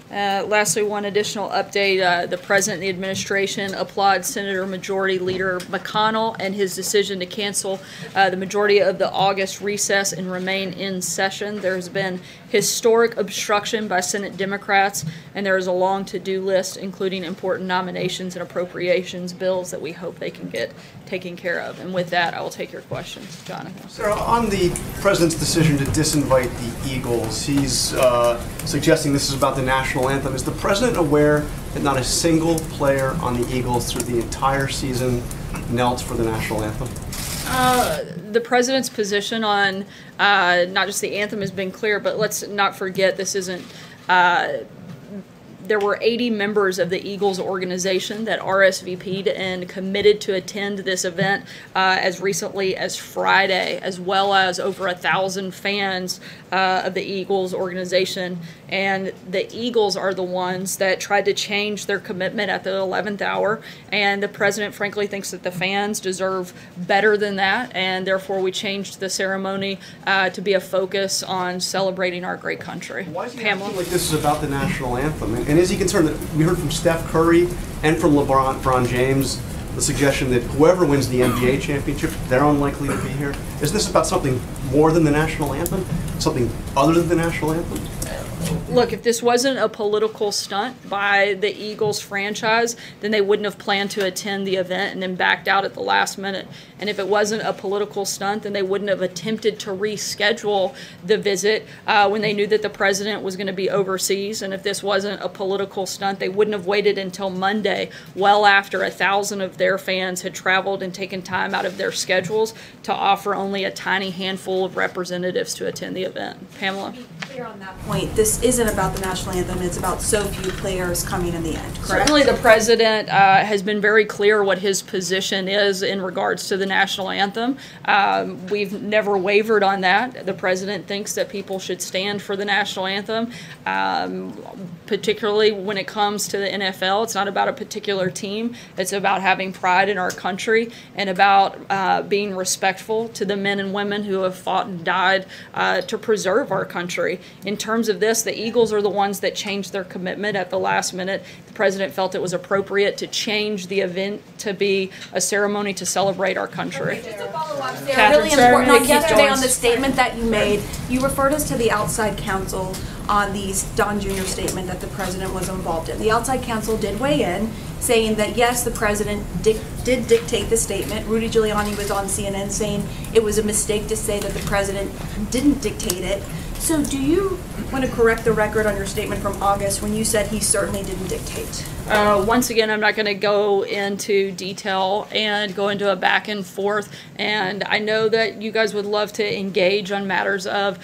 Lastly, one additional update. The President and the administration applaud Senator Majority Leader McConnell and his decision to cancel the majority of the August recess and remain in session. There's been historic obstruction by Senate Democrats, and there is a long to-do list, including important nominations and appropriations bills that we hope they can get taken care of. And with that, I will take your questions. Jonathan. Sir, on the President's decision to disinvite the Eagles, he's suggesting this is about the national anthem. Is the President aware that not a single player on the Eagles through the entire season knelt for the national anthem? The President's position on not just the anthem has been clear, but let's not forget this isn't there were 80 members of the Eagles organization that RSVP'd and committed to attend this event as recently as Friday, as well as over 1,000 fans of the Eagles organization. And the Eagles are the ones that tried to change their commitment at the 11th hour, and the president frankly thinks that the fans deserve better than that, and therefore we changed the ceremony to be a focus on celebrating our great country. Why is he Pamela? acting like this is about the national anthem? And is he concerned that we heard from Steph Curry and from LeBron James the suggestion that whoever wins the NBA championship, they're unlikely to be here? Is this about something more than the national anthem? Something other than the national anthem? Look, if this wasn't a political stunt by the Eagles franchise, then they wouldn't have planned to attend the event and then backed out at the last minute. And if it wasn't a political stunt, then they wouldn't have attempted to reschedule the visit when they knew that the president was going to be overseas. And if this wasn't a political stunt, they wouldn't have waited until Monday, well after 1,000 of their fans had traveled and taken time out of their schedules to offer only a tiny handful of representatives to attend the event. Pamela? Clear on that point, this isn't about the national anthem, it's about so few players coming in the end, correct? Certainly the president has been very clear what his position is in regards to the national anthem. We've never wavered on that. The president thinks that people should stand for the national anthem, particularly when it comes to the NFL. It's not about a particular team. It's about having pride in our country and about being respectful to the men and women who have fought and died to preserve our country. In terms of this, the Eagles are the ones that changed their commitment at the last minute. The president felt it was appropriate to change the event to be a ceremony to celebrate our country. Just to follow up, Sarah, really important. On yesterday, on the statement that you made, you referred us to the outside counsel on the Don Jr. statement that the president was involved in. The outside counsel did weigh in, saying that yes, the president did dictate the statement. Rudy Giuliani was on CNN saying it was a mistake to say that the president didn't dictate it. So do you want to correct the record on your statement from August when you said he certainly didn't dictate? Once again, I'm not going to go into detail and go into a back and forth. And I know that you guys would love to engage on matters of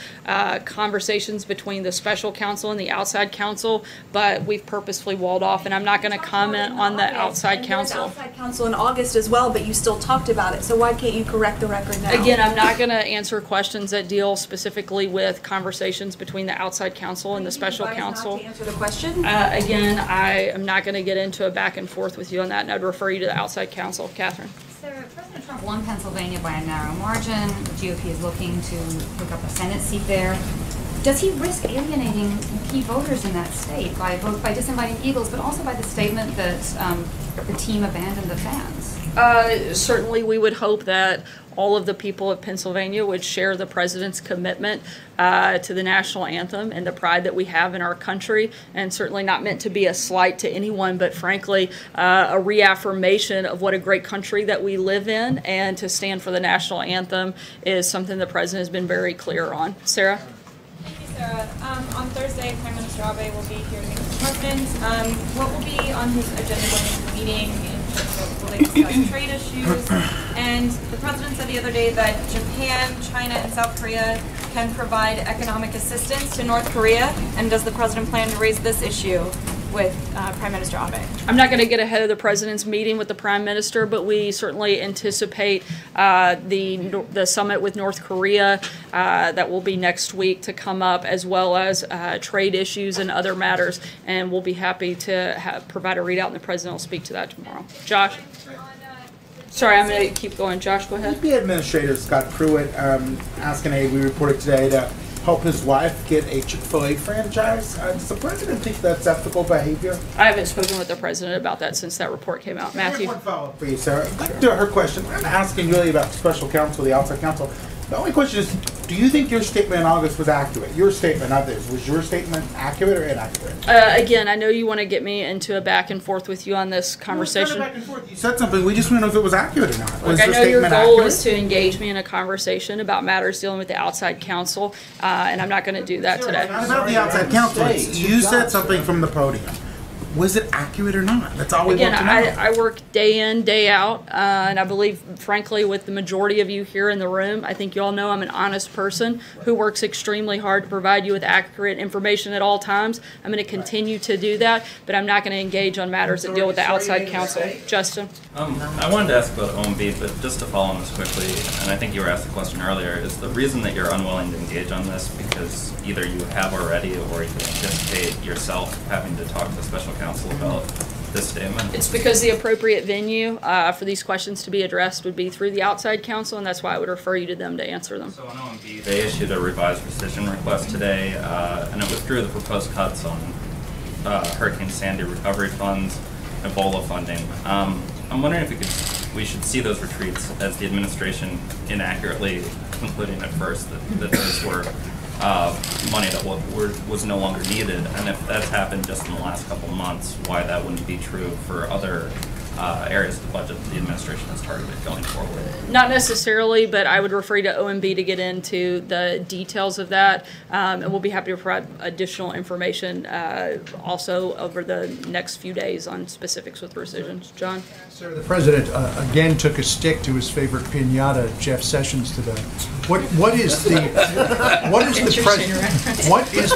conversations between the special counsel and the outside counsel, but we've purposefully walled off, and I'm not going to comment on the outside counsel. Outside counsel in August as well, but you still talked about it. So why can't you correct the record now? Again, I'm not going to answer questions that deal specifically with conversations between the outside counsel and the special counsel. Not to answer the question? Again, I am not going to get into a back and forth with you on that, and I'd refer you to the outside counsel. Catherine. Sarah, President Trump won Pennsylvania by a narrow margin. The GOP is looking to pick up a Senate seat there. Does he risk alienating key voters in that state by both by disinviting Eagles, but also by the statement that the team abandoned the fans? Certainly, we would hope that all of the people of Pennsylvania would share the president's commitment to the national anthem and the pride that we have in our country, and certainly not meant to be a slight to anyone, but frankly, a reaffirmation of what a great country that we live in, and to stand for the national anthem is something the president has been very clear on. Sarah? Thank you, Sarah. On Thursday, Prime Minister Abe will be here meeting with the president. What will be on his agenda going into the meeting in terms of will they discuss trade issues? And the president said the other day that Japan, China, and South Korea can provide economic assistance to North Korea. And does the president plan to raise this issue with Prime Minister Abe? I'm not going to get ahead of the president's meeting with the prime minister, but we certainly anticipate the summit with North Korea that will be next week to come up, as well as trade issues and other matters, and we'll be happy to provide a readout, and the president will speak to that tomorrow. Josh? Sorry, I'm going to keep going. Josh, go ahead. The Administrator Scott Pruitt asking we reported today to help his wife get a Chick-fil-A franchise. Does the president think that's ethical behavior? I haven't spoken with the president about that since that report came out. Matthew? One follow-up for you, Sarah. Back to her question. I'm asking really about the special counsel, the outside counsel. The only question is, do you think your statement in August was accurate? Your statement, not this. Was your statement accurate or inaccurate? Again, I know you want to get me into a back and forth with you on this conversation. Back and forth. You said something. We just want to know if it was accurate or not. Look, I know your goal is to engage me in a conversation about matters dealing with the outside counsel, and I'm not going to do that today. Not about the outside counsel. You said something from the podium. Was it accurate or not? That's all we Again, want to know. I work day in, day out, and I believe, frankly, with the majority of you here in the room, I think you all know I'm an honest person who works extremely hard to provide you with accurate information at all times. I'm going to continue to do that, but I'm not going to engage on matters that deal with the outside counsel. Justin? I wanted to ask about OMB, but just to follow on this quickly, and I think you were asked the question earlier, is the reason that you're unwilling to engage on this because either you have already or you anticipate yourself having to talk to the special counsel about this statement? It's because the appropriate venue for these questions to be addressed would be through the outside counsel, and that's why I would refer you to them to answer them. So on OMB, they issued a revised rescission request today, and it withdrew the proposed cuts on Hurricane Sandy recovery funds, Ebola funding. I'm wondering if we should see those retreats as the administration inaccurately concluding at first that those were money that was no longer needed, and if that's happened just in the last couple of months, why that wouldn't be true for other areas of the budget that the administration has targeted going forward. Not necessarily, but I would refer you to OMB to get into the details of that, and we'll be happy to provide additional information also over the next few days on specifics with rescissions. John? Sir, the president again took a stick to his favorite piñata, Jeff Sessions, today. What is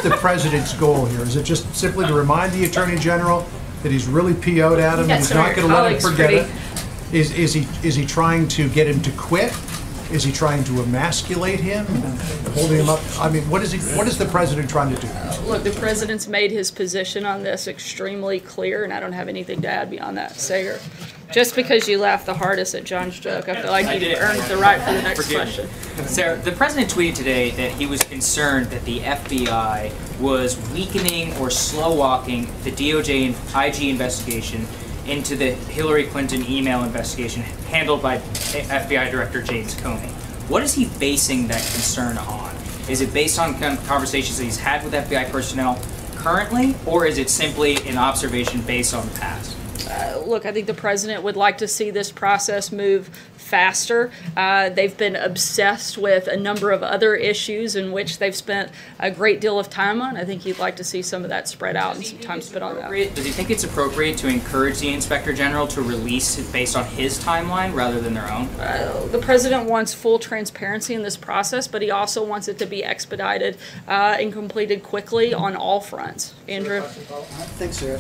the president's goal here? Is it just simply to remind the attorney general that he's really PO'd at him and he's not going to let him forget it? Is he trying to get him to quit? Is he trying to emasculate him and holding him up? I mean, what is the president trying to do? Look, the president's made his position on this extremely clear, and I don't have anything to add beyond that. Sager, just because you laughed the hardest at John's joke, I feel like you earned the right for the next question. Sarah, the president tweeted today that he was concerned that the FBI was weakening or slow-walking the DOJ and IG investigation into the Hillary Clinton email investigation handled by FBI Director James Comey. What is he basing that concern on? Is it based on conversations that he's had with FBI personnel currently, or is it simply an observation based on the past? Look, I think the president would like to see this process move faster. They've been obsessed with a number of other issues in which they've spent a great deal of time on. I think he'd like to see some of that spread out and some time spent on that. Does he think it's appropriate to encourage the Inspector General to release it based on his timeline rather than their own? The president wants full transparency in this process, but he also wants it to be expedited and completed quickly on all fronts. Andrew? Thanks, Sarah.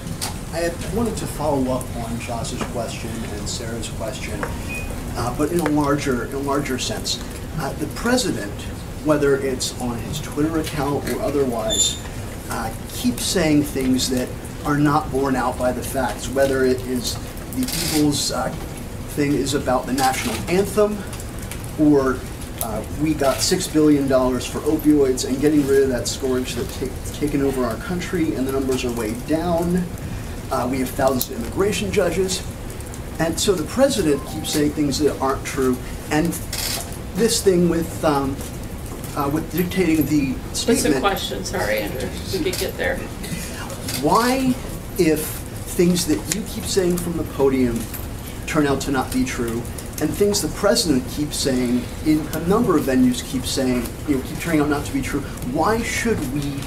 I wanted to follow up on Josh's question and Sarah's question, but in a larger sense. The president, whether it's on his Twitter account or otherwise, keeps saying things that are not borne out by the facts, whether it is the Eagles thing is about the national anthem, or we got $6 billion for opioids and getting rid of that scourge that's taken over our country, and the numbers are way down. We have thousands of immigration judges. And so the president keeps saying things that aren't true. And this thing with dictating the statement. What's the question? Sorry, Andrew. We could get there. Why, if things that you keep saying from the podium turn out to not be true, and things the president keeps saying in a number of venues keep turning out not to be true, why should we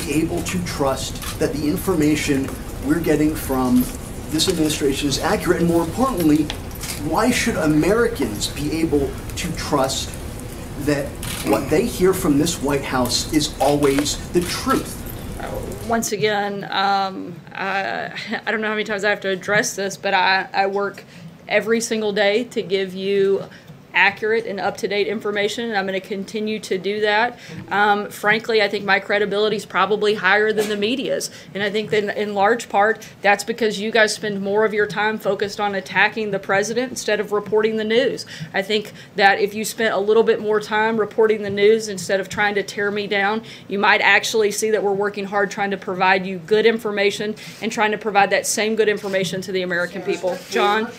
be able to trust that the information we're getting from this administration is accurate? And more importantly, why should Americans be able to trust that what they hear from this White House is always the truth? Once again, I don't know how many times I have to address this, but I work every single day to give you accurate and up-to-date information, and I'm going to continue to do that. Frankly, I think my credibility is probably higher than the media's, and I think that in large part that's because you guys spend more of your time focused on attacking the president instead of reporting the news. I think that if you spent a little bit more time reporting the news instead of trying to tear me down, you might actually see that we're working hard trying to provide you good information and trying to provide that same good information to the American people. John?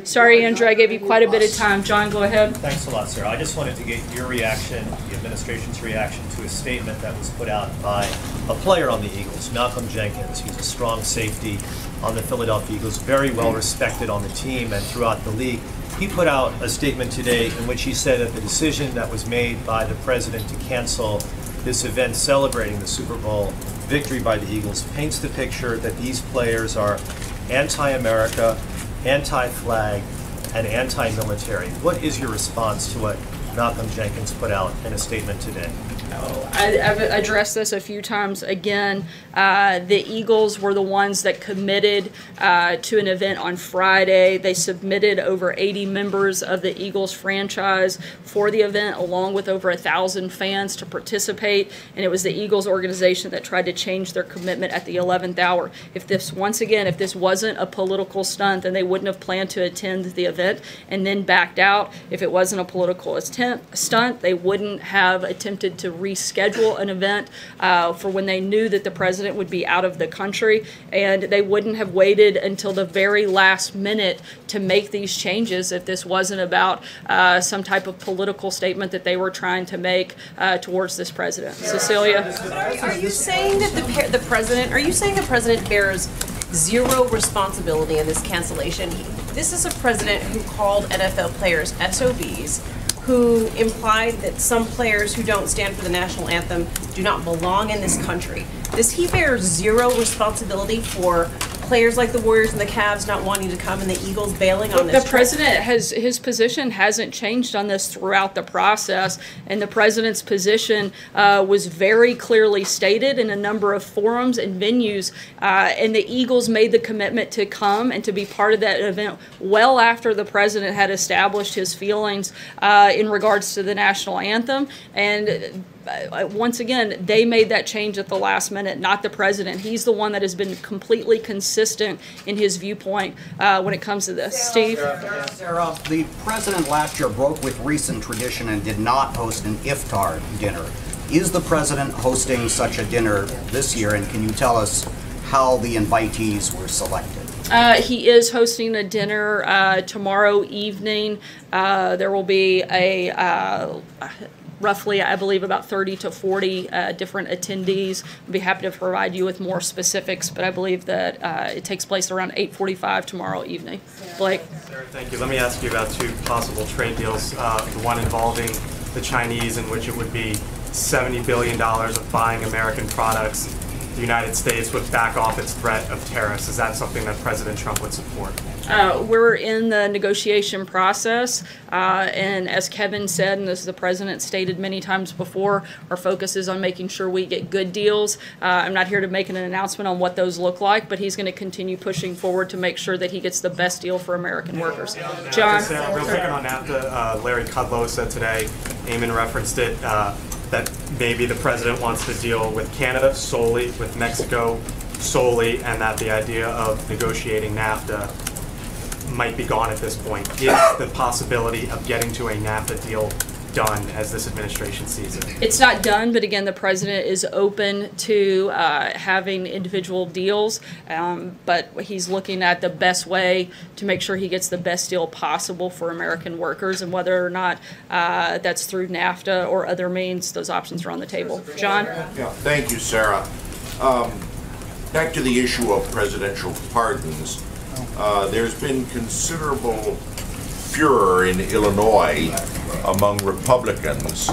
Sorry, Andrew, I gave you quite a bit of time. John, go ahead. Thanks a lot, Sarah. I just wanted to get your reaction, the administration's reaction to a statement that was put out by a player on the Eagles, Malcolm Jenkins. He's a strong safety on the Philadelphia Eagles, very well respected on the team and throughout the league. He put out a statement today in which he said that the decision that was made by the president to cancel this event celebrating the Super Bowl victory by the Eagles paints the picture that these players are anti-America, anti-flag, and anti-military. What is your response to what Malcolm Jenkins put out in a statement today? I've addressed this a few times. Again, the Eagles were the ones that committed to an event on Friday. They submitted over 80 members of the Eagles franchise for the event, along with over 1,000 fans to participate. And it was the Eagles organization that tried to change their commitment at the 11th hour. If this, once again, if this wasn't a political stunt, then they wouldn't have planned to attend the event and then backed out. If it wasn't a political stunt, they wouldn't have attempted to reschedule an event for when they knew that the president would be out of the country, and they wouldn't have waited until the very last minute to make these changes if this wasn't about some type of political statement that they were trying to make towards this president. Cecilia? Are you saying that the president bears zero responsibility in this cancellation? This is a president who called NFL players SOBs, who implied that some players who don't stand for the national anthem do not belong in this country. Does he bear zero responsibility for players like the Warriors and the Cavs not wanting to come and the Eagles bailing on this? The president his position hasn't changed on this throughout the process, and the president's position was very clearly stated in a number of forums and venues, and the Eagles made the commitment to come and to be part of that event well after the president had established his feelings in regards to the national anthem. And once again, they made that change at the last minute, not the president. He's the one that has been completely consistent in his viewpoint when it comes to this. Steve? Sarah, the president last year broke with recent tradition and did not host an iftar dinner. Is the president hosting such a dinner this year, and can you tell us how the invitees were selected? He is hosting a dinner tomorrow evening. There will be a roughly, I believe, about 30 to 40 different attendees. I'd be happy to provide you with more specifics, but I believe that it takes place around 8:45 tomorrow evening. Blake? Sarah, thank you. Let me ask you about two possible trade deals. The one involving the Chinese, in which it would be $70 billion of buying American products. The United States would back off its threat of tariffs. Is that something that President Trump would support? We're in the negotiation process, and as Kevin said, and as the president stated many times before, our focus is on making sure we get good deals. I'm not here to make an announcement on what those look like, but he's going to continue pushing forward to make sure that he gets the best deal for American workers. John? Real quick on NAFTA, Larry Kudlow said today, Eamon referenced it, that maybe the president wants to deal with Canada solely, with Mexico solely, and that the idea of negotiating NAFTA might be gone at this point. Is the possibility of getting to a NAFTA deal done as this administration sees it? It's not done, but again, the president is open to having individual deals, but he's looking at the best way to make sure he gets the best deal possible for American workers, and whether or not that's through NAFTA or other means, those options are on the table. John? Yeah, thank you, Sarah. Back to the issue of presidential pardons. There's been considerable furor in Illinois among Republicans,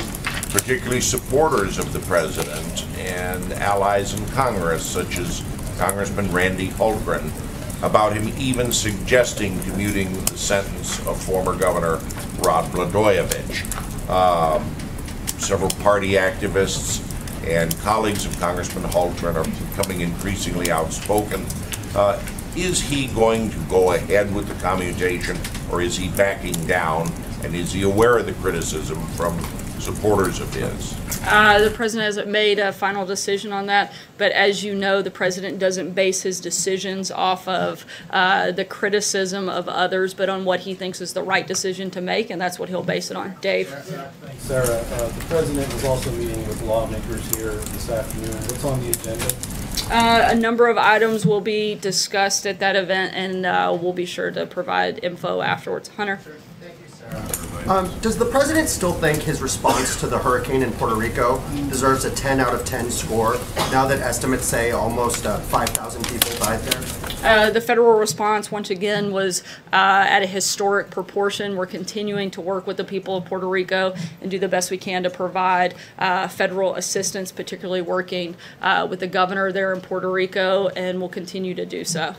particularly supporters of the president and allies in Congress, such as Congressman Randy Hultgren, about him even suggesting commuting the sentence of former Governor Rod Blagojevich. Several party activists and colleagues of Congressman Hultgren are becoming increasingly outspoken. Is he going to go ahead with the commutation, or is he backing down, and is he aware of the criticism from supporters of his? The president hasn't made a final decision on that, but as you know, the president doesn't base his decisions off of the criticism of others, but on what he thinks is the right decision to make, and that's what he'll base it on. Dave? Sarah, the president is also meeting with lawmakers here this afternoon. What's on the agenda? A number of items will be discussed at that event, and we'll be sure to provide info afterwards. Hunter? Thank you, Sarah. Does the president still think his response to the hurricane in Puerto Rico deserves a 10 out of 10 score, now that estimates say almost 5,000 people died there? The federal response, once again, was at a historic proportion. We're continuing to work with the people of Puerto Rico and do the best we can to provide federal assistance, particularly working with the governor there in Puerto Rico, and we'll continue to do so.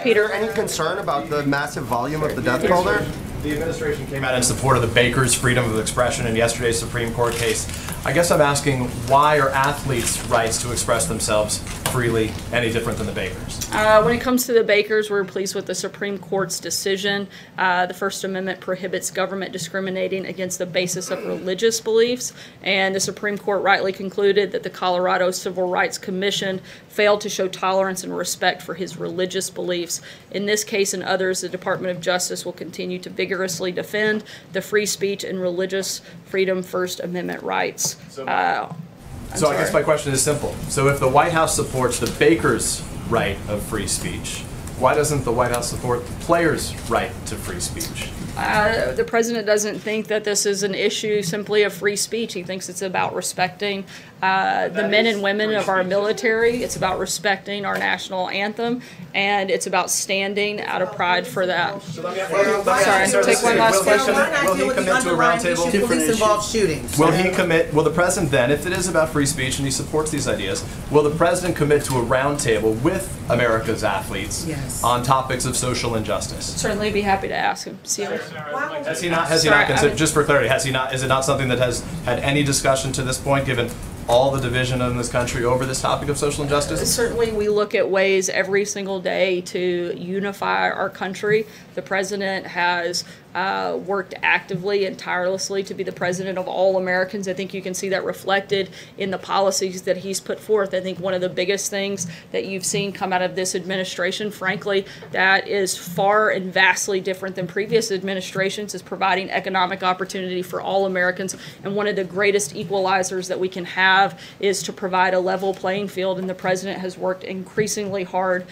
Peter, any concern about the massive volume of the death toll there? The administration came out in support of the bakers' freedom of expression in yesterday's Supreme Court case. I guess I'm asking, why are athletes' rights to express themselves freely any different than the bakers? When it comes to the bakers, we're pleased with the Supreme Court's decision. The First Amendment prohibits government discriminating against the basis of religious beliefs, and the Supreme Court rightly concluded that the Colorado Civil Rights Commission failed to show tolerance and respect for his religious beliefs. In this case and others, the Department of Justice will continue to vigorously defend the free speech and religious freedom First Amendment rights. So I guess my question is simple. So if the White House supports the bakers' right of free speech, why doesn't the White House support the players' right to free speech? The president doesn't think that this is an issue simply of free speech. He thinks it's about respecting the men and women of our military. It's about respecting our national anthem, and it's about standing out of pride for that. Sorry, take one last question. Will he commit to a roundtable? Police-involved shootings. Will he commit? Will the president then, if it is about free speech and he supports these ideas, will the president commit to a roundtable with America's athletes on topics of social injustice? Certainly be happy to ask him. See you. Has he not considered, just for clarity, is it not something that has had any discussion to this point, given all the division in this country over this topic of social injustice? Certainly we look at ways every single day to unify our country. The president has worked actively and tirelessly to be the president of all Americans. I think you can see that reflected in the policies that he's put forth. I think one of the biggest things that you've seen come out of this administration, frankly, that is far and vastly different than previous administrations, is providing economic opportunity for all Americans. And one of the greatest equalizers that we can have is to provide a level playing field, and the president has worked increasingly hard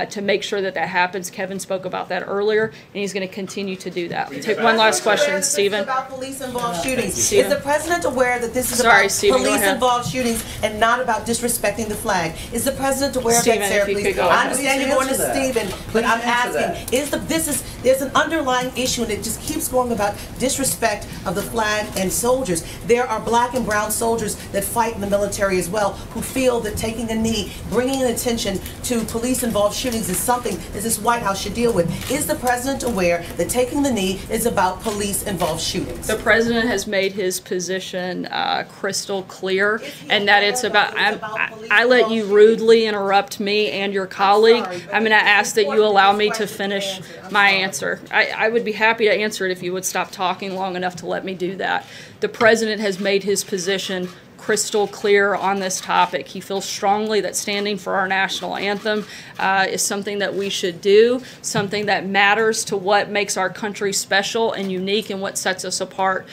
to make sure that that happens. Kevin spoke about that earlier, and he's going to continue to do that. We'll take one last question, Stephen. About police-involved shootings. Stephen. Is the president aware that this is Sorry, about Stephen, police-involved shootings and not about disrespecting the flag? Is the president aware Stephen, of that, Sarah, if you please? could go I ahead. understand you're going to Please answer Stephen, that. but I'm Please answer asking, there's an underlying issue, and it just keeps going about disrespect of the flag and soldiers. There are black and brown soldiers that fight in the military as well, who feel that taking a knee, bringing attention to police-involved shootings is something that this White House should deal with. Is the president aware that taking the knee is about police-involved shootings? The president has made his position crystal clear, and that it's about, I let you rudely interrupt me and your colleague. I'm going to ask that you allow me to finish my answer. I would be happy to answer it if you would stop talking long enough to let me do that. The president has made his position crystal clear on this topic. He feels strongly that standing for our national anthem is something that we should do, something that matters to what makes our country special and unique and what sets us apart.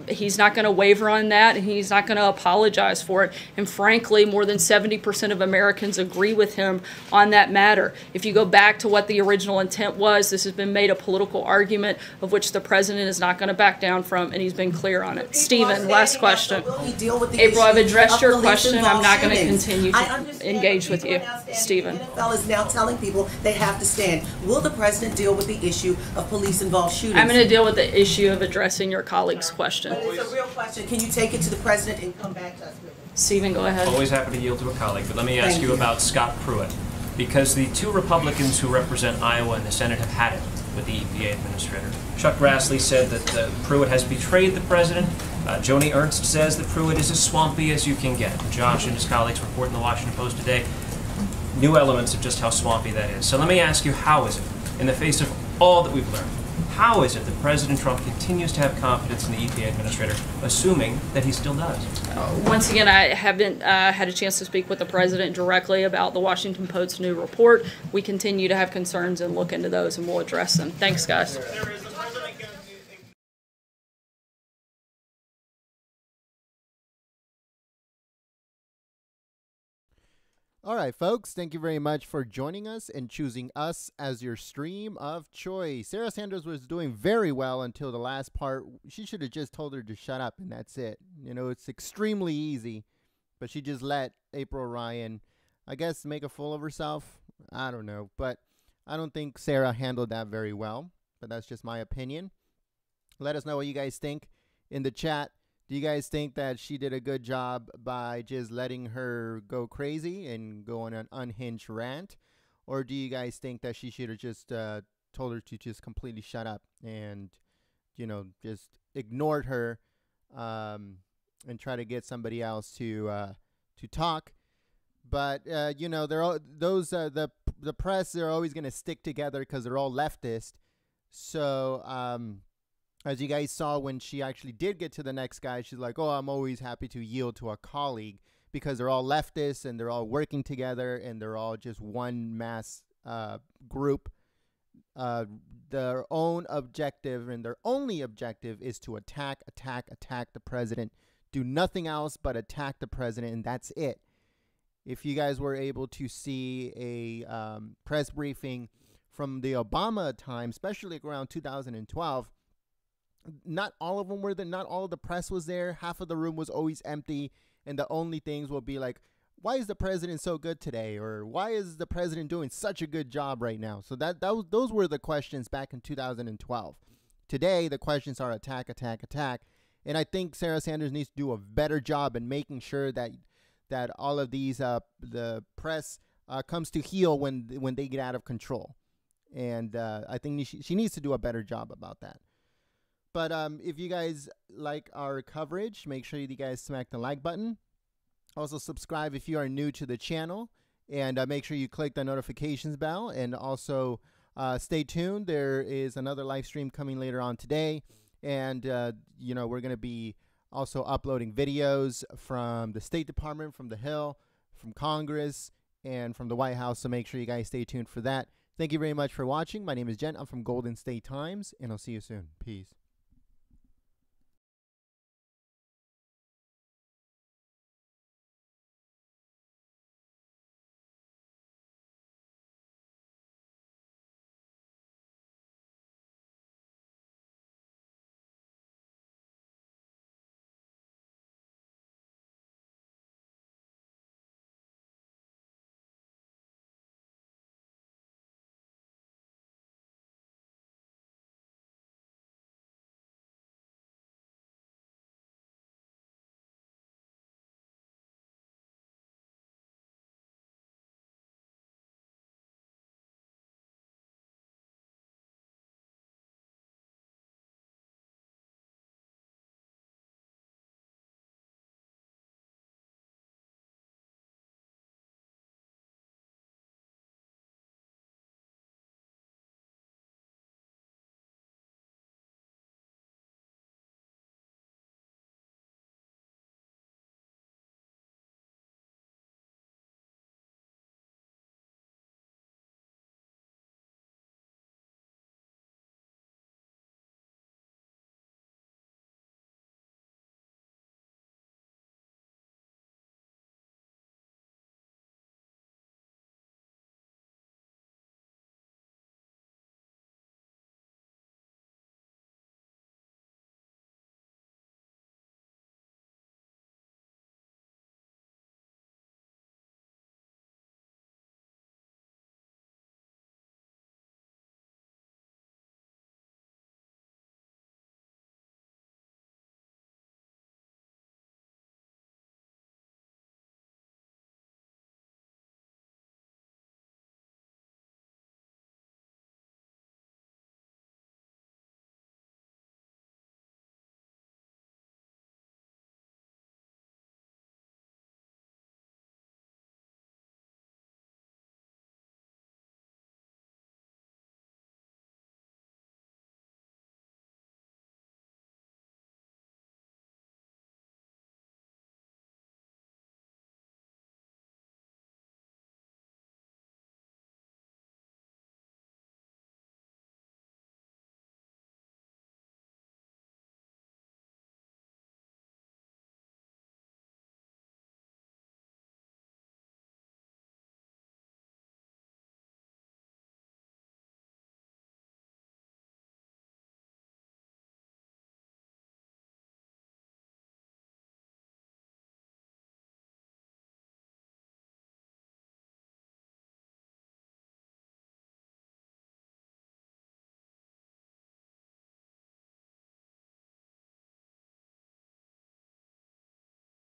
He's not going to waver on that, and he's not going to apologize for it. And frankly, more than 70% of Americans agree with him on that matter. If you go back to what the original intent was, this has been made a political argument of which the president is not going to back down from, and he's been clear on it. Stephen, last question. April, I've addressed your question. I'm not going to continue to engage with you. Stephen. The NFL is now telling people they have to stand. Will the president deal with the issue of police-involved shootings? I'm going to deal with the issue of addressing your colleague's question. But it's a real question. Can you take it to the president and come back to us with it? Stephen, go ahead. Always happy to yield to a colleague, but let me ask you about Scott Pruitt. Because the two Republicans who represent Iowa in the Senate have had it with the EPA administrator. Chuck Grassley said that Pruitt has betrayed the president. Joni Ernst says that Pruitt is as swampy as you can get. Josh and his colleagues report in the Washington Post today new elements of just how swampy that is. So let me ask you, how is it, in the face of all that we've learned, how is it that President Trump continues to have confidence in the EPA administrator, assuming that he still does? Once again, I haven't had a chance to speak with the president directly about the Washington Post's new report. We continue to have concerns and look into those, and we'll address them. Thanks, guys. All right, folks, thank you very much for joining us and choosing us as your stream of choice. Sarah Sanders was doing very well until the last part. She should have just told her to shut up, and that's it. You know, it's extremely easy, but she just let April Ryan, I guess, make a fool of herself. I don't know, but I don't think Sarah handled that very well, but that's just my opinion. Let us know what you guys think in the chat. Do you guys think that she did a good job by just letting her go crazy and go on an unhinged rant? Or do you guys think that she should have just told her to just completely shut up and, you know, just ignored her and try to get somebody else to talk? But, you know, they're all, those the press, they're always going to stick together because they're all leftist. So, as you guys saw, when she actually did get to the next guy, she's like, oh, I'm always happy to yield to a colleague, because they're all leftists and they're all working together and they're all just one mass group. Their own objective and their only objective is to attack the president. Do nothing else but attack the president, and that's it. If you guys were able to see a press briefing from the Obama time, especially around 2012, not all of them were there. Not all of the press was there. Half of the room was always empty. And the only things will be like, why is the president so good today? Or why is the president doing such a good job right now? So those were the questions back in 2012. Today, the questions are attack. And I think Sarah Sanders needs to do a better job in making sure that all of these, the press comes to heel when they get out of control. And I think she needs to do a better job about that. But if you guys like our coverage, make sure you guys smack the like button. Also subscribe if you are new to the channel. And make sure you click the notifications bell. And also stay tuned. There is another live stream coming later on today. And, you know, we're going to be also uploading videos from the State Department, from the Hill, from Congress, and from the White House. So make sure you guys stay tuned for that. Thank you very much for watching. My name is Jen. I'm from Golden State Times. And I'll see you soon. Peace.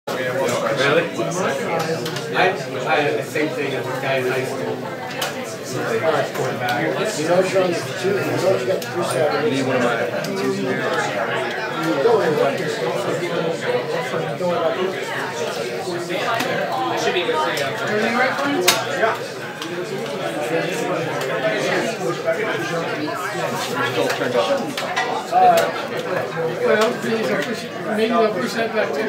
Really? I same thing as a guy in high school. Quarterback. You know, Sean, you know you got 2 Saturdays. Need one of should be able to see everything right, friends? Yeah. Well, maybe they'll push that back to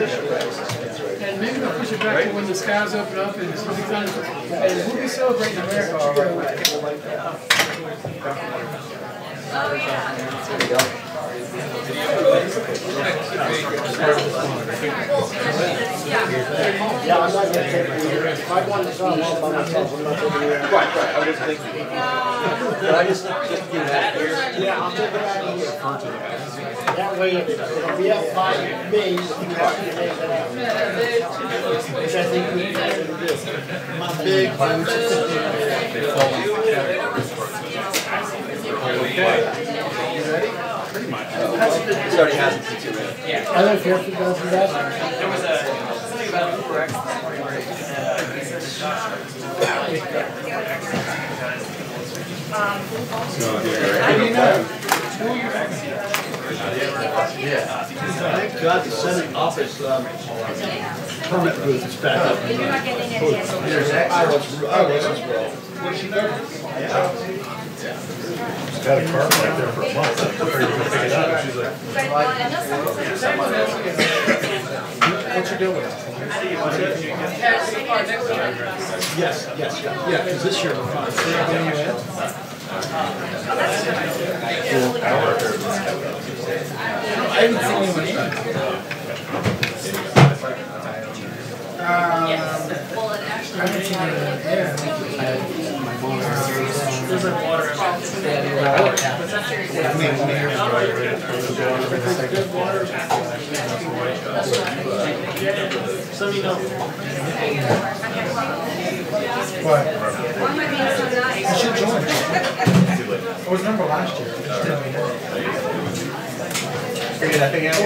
and maybe they'll push it back to when the skies open up and something's done. And we'll be celebrating America. Oh, yeah. There you go. Yeah, I'm not going to take it. If I wanted to sell them all by myself, I'm not taking it. Right, I was just thinking. But I just do that here. Yeah, I'll take it out here. That way, it'll be up by me, if you have to make it out. Which I think we can do. My big Pretty much. It already has it. Yeah. I don't know if you have to go through that. There was something about Uber Thank God the Senate office permit booth is back up. I was as well. She's got a car back there for a month. I figured you could pick it up. She's like, what's your deal with that? yes, yeah, because this year we're fine. I haven't seen anyone eat. I haven't seen anyone there. There's like water. Some you know. What? I should join. I was number last year. Figured that thing out.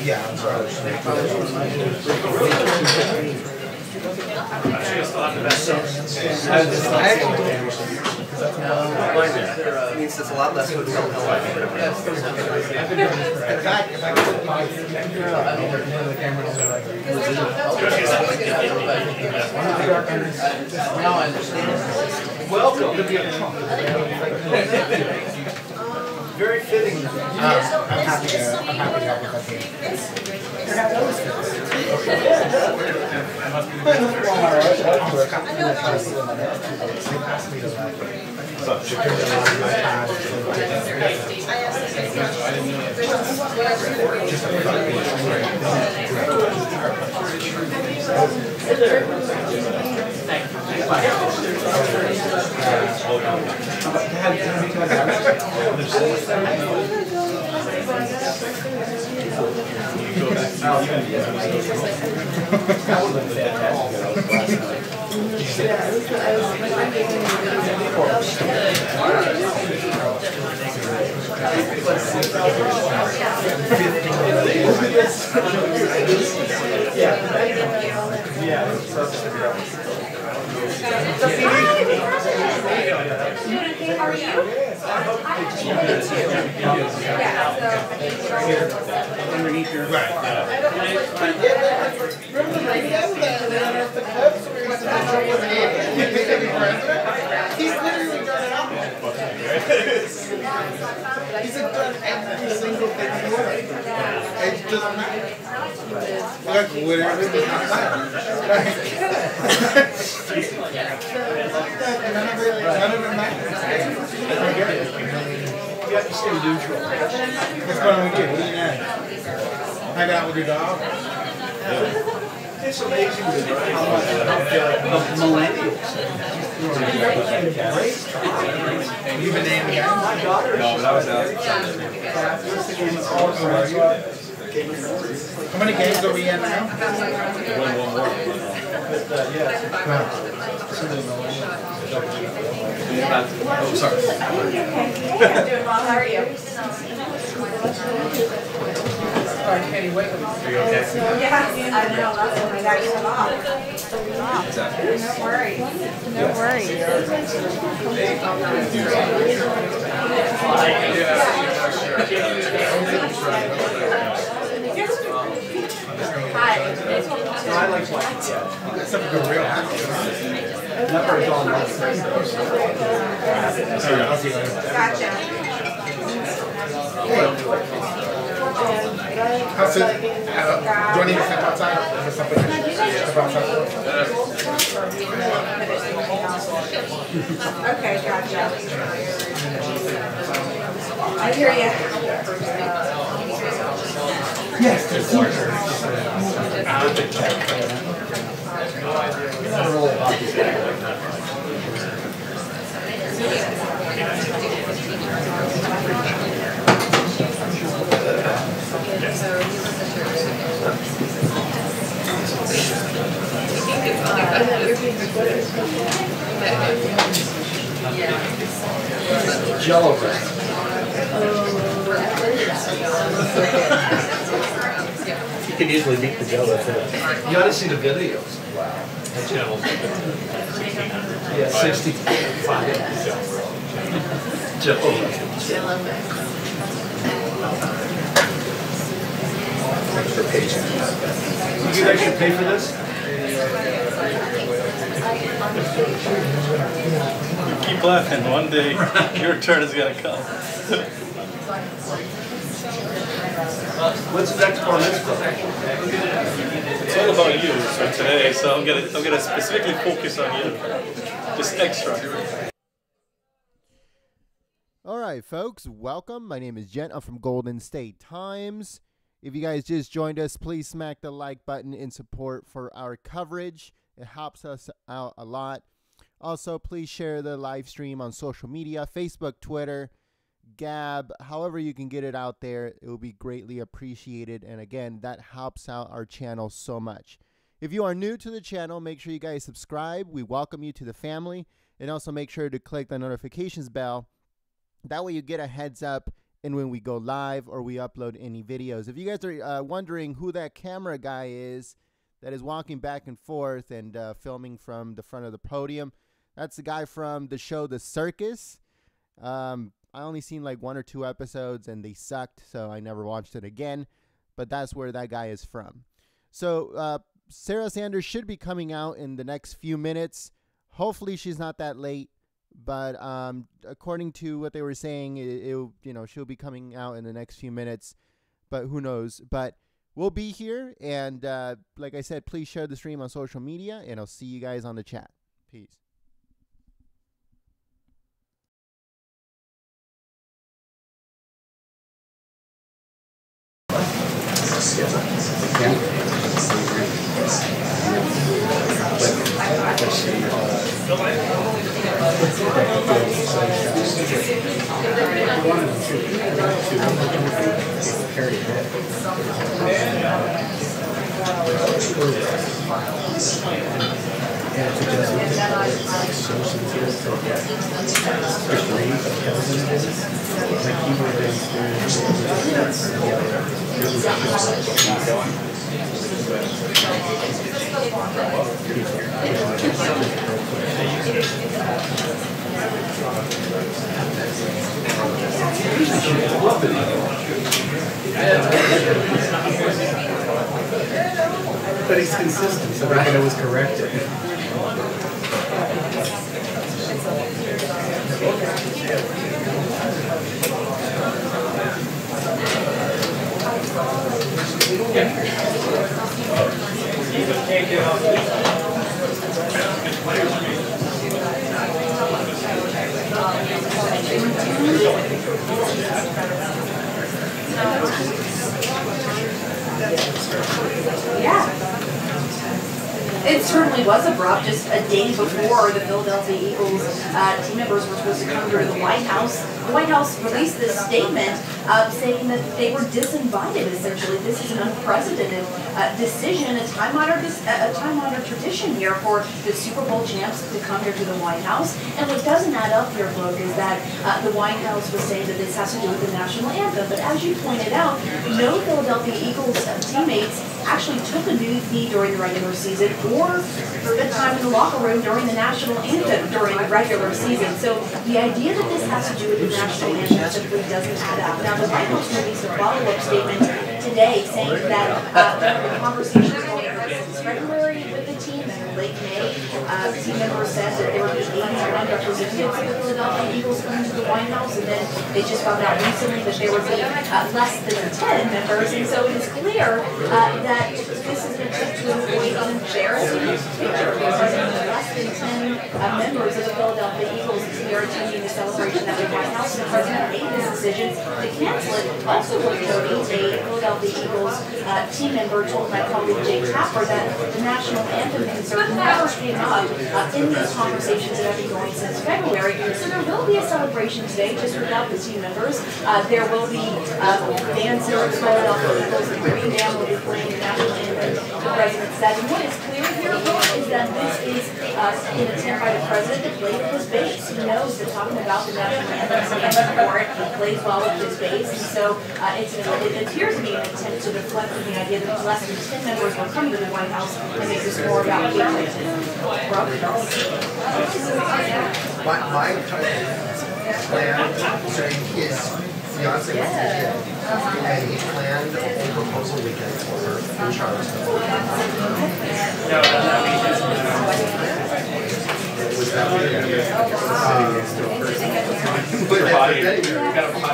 Yeah, I'm sorry. It means there's a lot less hotel Now I understand. Welcome to be a Trump. Very fitting. I'm happy to help with underneath your He's literally done it up. He's done every single thing he wanted. It doesn't matter. Like literally does not matter. None of it matters. You have to stay neutral. What's going on with you? What are you doing? Hang out with your dog? It's amazing how millennials. You been named again? My daughter. No, but I was out. How many games are we in now? One more. Oh, sorry. How are you? Are you okay? Yes, I know. That's when I got you off. No worries. No worries. Hi. I like white. Except for the real never gone like Gotcha. How's it? Do I need to step outside? Or something? Okay, gotcha. I hear you. Yes, there's one. Jello bread. You can easily beat the Jello too. You ought to see the videos. Wow. Yeah, 65. Jello. Thanks for patience. You guys should pay for this? Keep laughing. One day, your turn is gonna come. What's next on this book? It's all about you for today, so I'm gonna specifically focus on you. Just extra. All right, folks, welcome. My name is Jen. I'm from Golden State Times. If you guys just joined us, please smack the like button in support for our coverage. It helps us out a lot. Also, please share the live stream on social media, Facebook, Twitter, Gab, however you can get it out there. It will be greatly appreciated. And again, that helps out our channel so much. If you are new to the channel, make sure you guys subscribe. We welcome you to the family. And also make sure to click the notifications bell. That way you get a heads up and when we go live or we upload any videos. If you guys are wondering who that camera guy is that is walking back and forth and filming from the front of the podium, that's the guy from the show The Circus. I only seen like 1 or 2 episodes and they sucked, so I never watched it again. But that's where that guy is from. So Sarah Sanders should be coming out in the next few minutes. Hopefully she's not that late. But according to what they were saying, she'll be coming out in the next few minutes. But who knows? But we'll be here. And like I said, please share the stream on social media. And I'll see you guys on the chat. Peace. But he's consistent, so I think it was corrected. Yeah. It certainly was abrupt. Just a day before the Philadelphia Eagles team members were supposed to come here to the White House, the White House released this statement saying that they were disinvited, essentially. This is an unprecedented decision, a time-honored tradition here for the Super Bowl champs to come here to the White House. And what doesn't add up here, Brooke, is that the White House was saying that this has to do with the national anthem. But as you pointed out, no Philadelphia Eagles teammates actually took a knee during the regular season or spent time in the locker room during the national anthem during the regular season. So the idea that this has to do with the national anthem simply doesn't add up. Now, the White House released a follow-up statement today saying that the conversations going on since February with the team and in late May, the team members said that there would be 81 representatives of the Philadelphia Eagles coming to the White House, and then they just found out recently that there would be less than 10 members. And so it is clear that this is an attempt to avoid an embarrassing picture because less than 10 members of the Philadelphia Eagles here attending the celebration at the White House. The president made this decision to cancel it. Also worth noting, a Philadelphia Eagles team member told my colleague Jake Tapper that the national anthem concern never came up in these conversations that have been going since February. So there will be a celebration today, just without the team members. There will be bands here at the Philadelphia Eagles. The Green Band will be playing the national anthem, the president said. And what is clear here is that this is an attempt by the president to play with his base. He knows that talking about the national anthem is important. He plays well with his base. And so it appears to be an attempt to deflect from the idea that less than 10 members will come to the White House and make this more about patriotism. My plan, so his fiance was here, and he planned a whole proposal weekend for her in Charlottesville.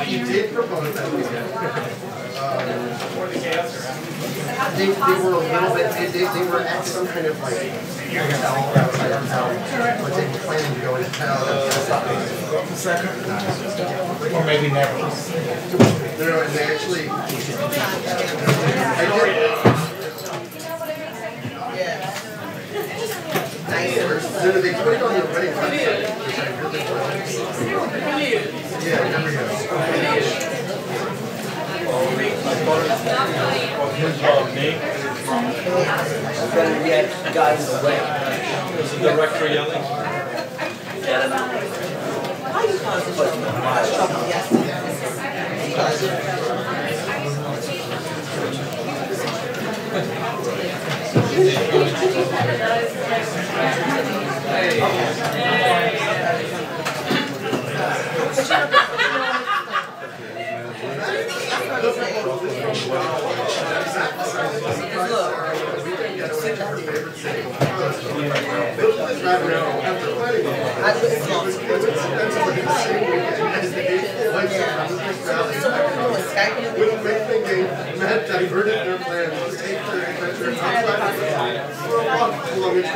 He did propose that weekend. They were a little bit, they were at some kind of like hotel outside of town, but they were planning to go into town and second. Or maybe never. No, and they actually, they put it on their wedding website, which I really like. Yeah, there we go. Better yet, guys in the way. Is the director yelling? Matt diverted their plans to take their adventure outside for a walk along its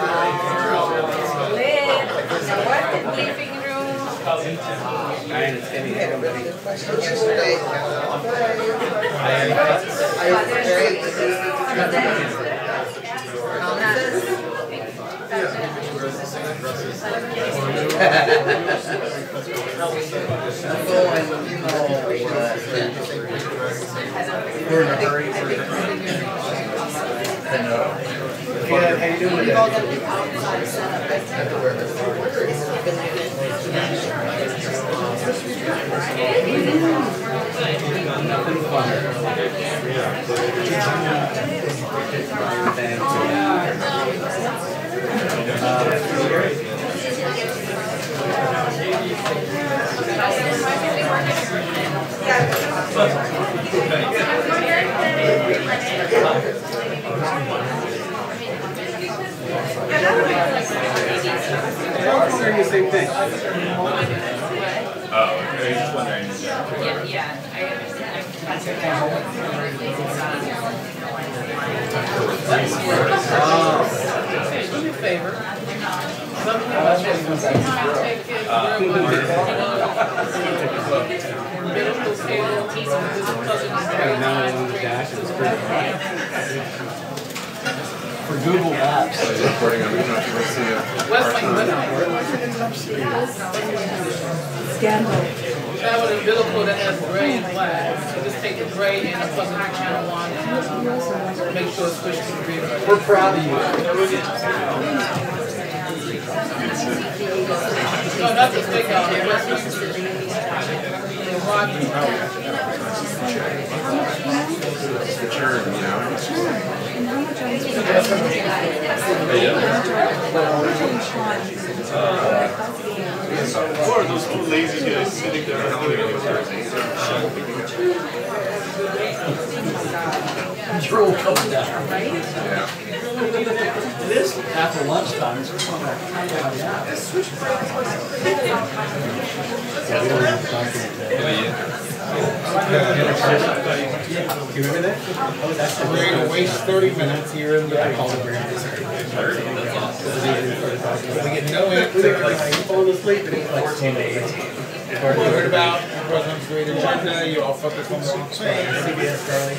We're in a hurry for Yeah, how you doing today? I'm wondering the same thing. Oh, okay. Just wondering. Yeah, I Do me a favor. For Google Maps. Reporting on the controversy of Scandal. Have an umbilical that has gray and black. So just take the gray and plug it into channel 1 and make sure it's pushed to the green. We're proud of you. No, not the stick out. It's the churn, you know? Or those two lazy guys sitting there not doing anything. Drool comes down. Yeah. It is after lunchtime. It's just You remember that? We're going to waste 30 minutes here in the we get no answer. Like, fall asleep and it's like 10 days. We heard about the President's great agenda. You all focus on the wrong thing. CBS Daily.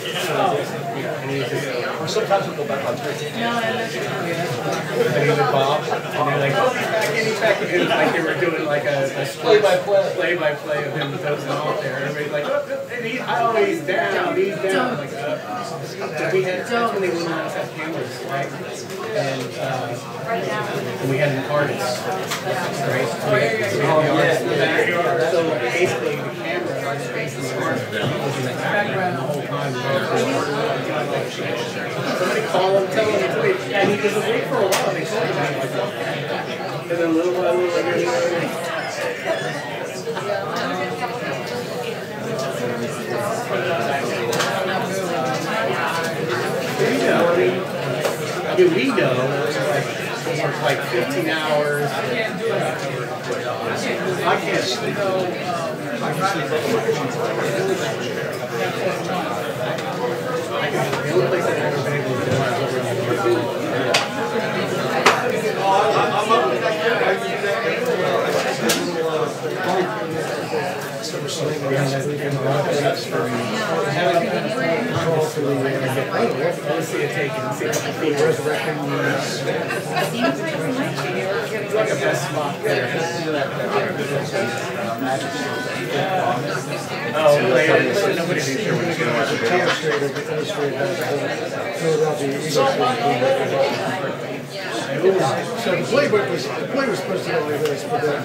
Or sometimes we'll go back on Twitter. And he would Bob. And they're like, oh, he's back in. It's like they were doing like a play-by-play of him dozing off there. Everybody's like, oh, and he's down. Like, we had, that's when they wouldn't let us have cameras, right? And we had an artist, right? So we had the artist in the back. So basically, the camera was facing the artist. Was in the background the whole time. Somebody call him, tell him to wait. And he was awake for a while. They called him. And then a little while later, we know like 15 hours. I can't sleep. The only place I've ever been able to do is over let's see it taken. See how the feet resurrecting it's like a best spot there. Oh, nobody needs to so the play was supposed to go like this, but then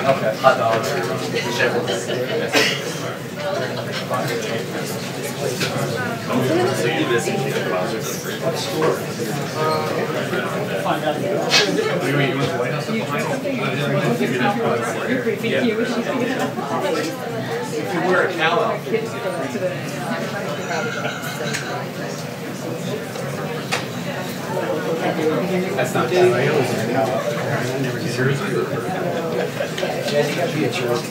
Okay, hot dogs. What store? Find out. If you wear a cowl outfit. That's not bad. I always wear a cowl outfit. I never get jersey. Yeah, you got to be a jersey.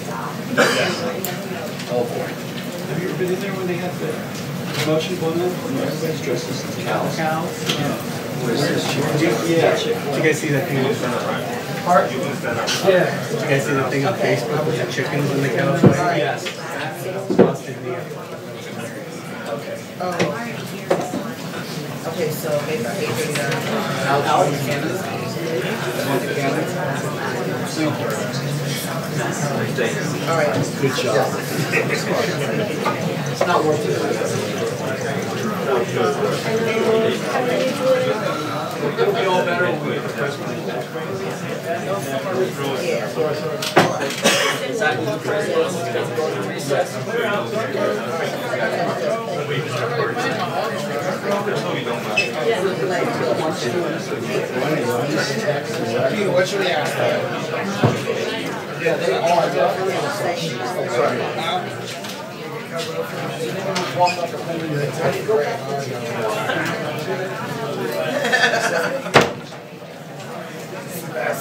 Oh boy. Have you ever been in there when they had the promotion going on? Everybody's dressed as cows. Cows? Yeah. Yeah. Did you guys see that thing? Part? Yeah. Did you guys see that thing on Facebook with the chickens and the cows? Yes. Okay, so maybe out in Canada. All right. Good job. It's not worth it. It'll be all better when we get the president. What should we ask? Yeah, they are.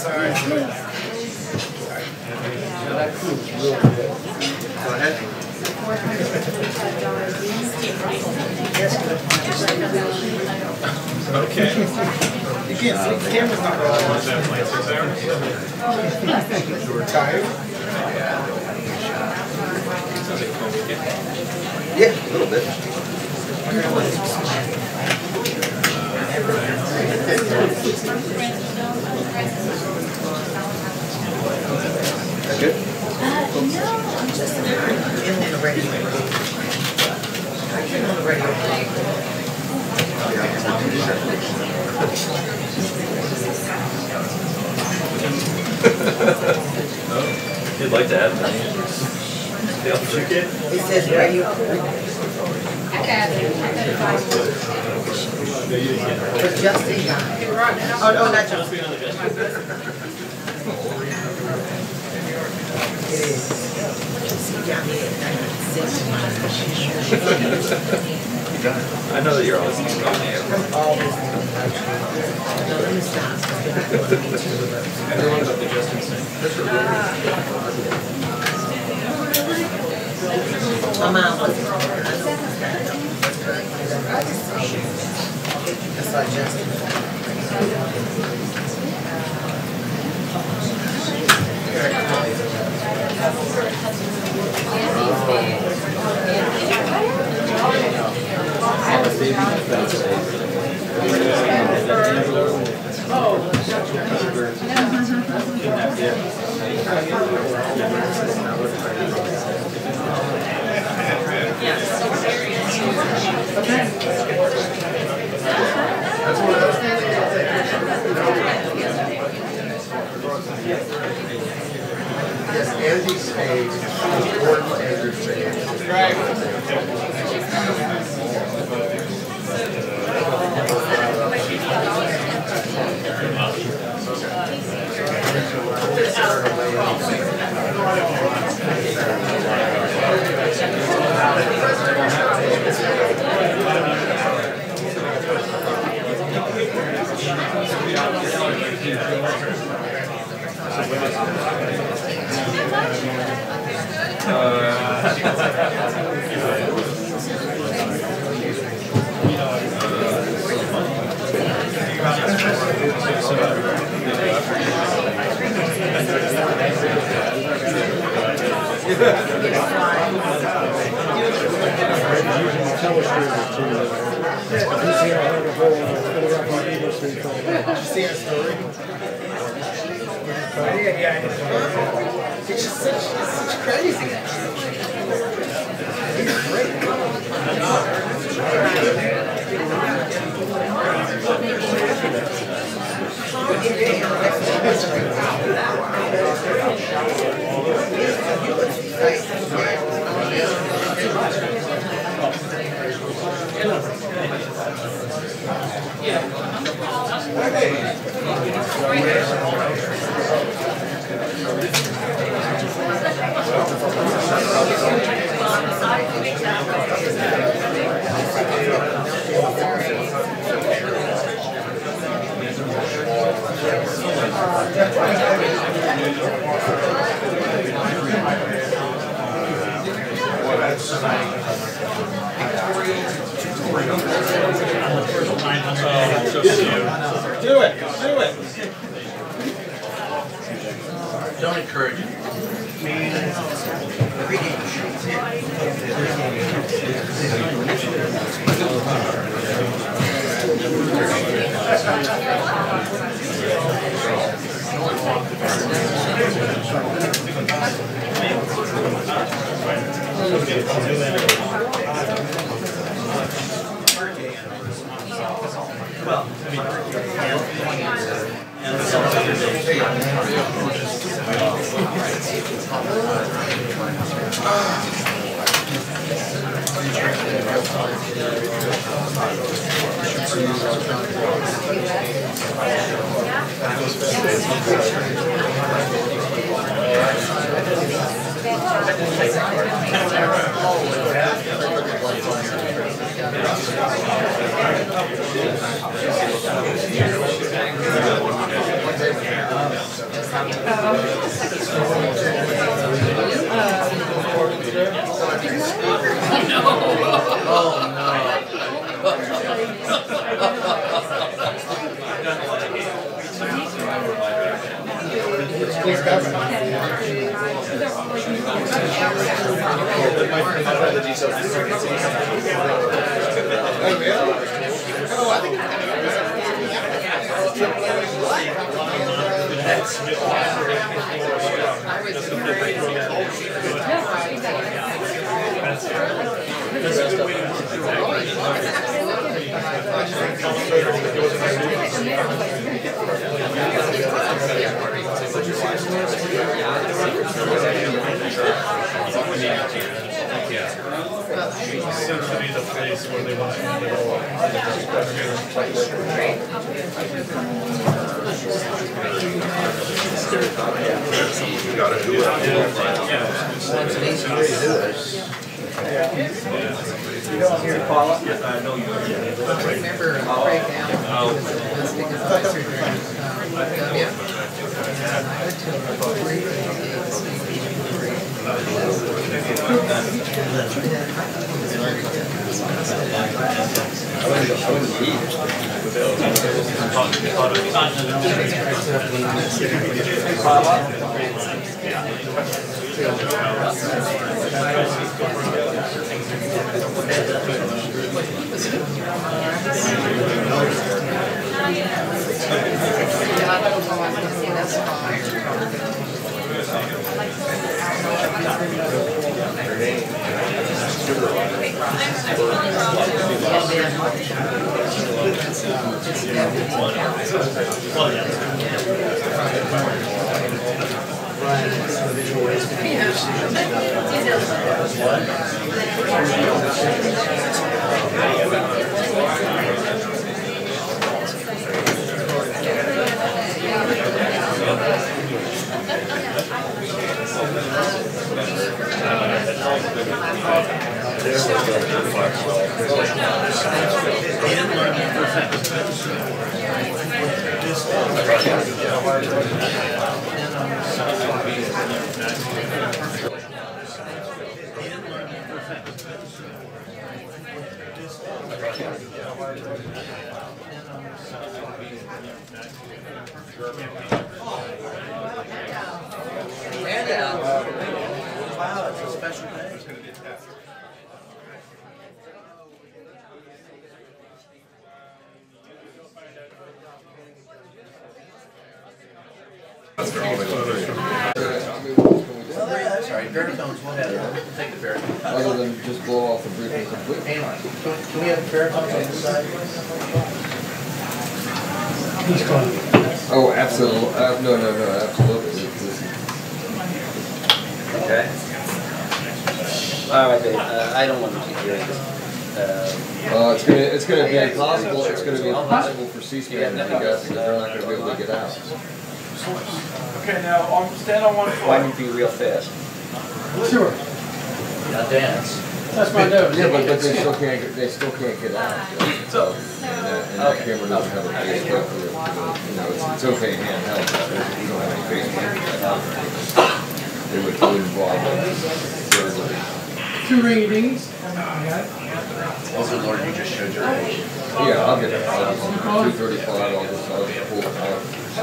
Sorry. That cool's real good. Go ahead. Okay. You can't see the camera's not rolling. Tired? Yeah, a little bit. That good? No, I'm just in the radio. I came on the radio. You'd like to add that? It says radio. But just in time. Oh, no, not just. It is. I know that you're always thinking about me. Always thinking about you. No, let me stop. Everyone about the Justin thing. My mom wasn't. That's why Justin. Yes, Angie Spade, Gordon Andrew Spade. Right. See our story? It's just such crazy. He's great. Do it. Don't encourage it. Seems to be the place where they want to You gotta do it. Wow, it's a special day. Sorry, baritones, we'll take the baritones. Other than just blow off the briefing completely. Hang on, can we have baritones on the side? He's calling. Oh, absolutely. No, absolutely. Okay. All right, Dave. I don't want to keep hearing this. It's gonna be impossible. It's gonna be impossible for C-SPAN to guess because they're not gonna be able to get out. Okay, now stand on one foot. Why don't you be real fast? Sure. Now dance. That's my nose. Yeah, but they still can't get out. So, and that camera doesn't have a face clip for the, it's okay handheld, but you don't have any face clip. It would involve everybody. 2 ringy dings. Oh, Lord, you just showed your age. Yeah, I'll get it. 2:35, I'll just pull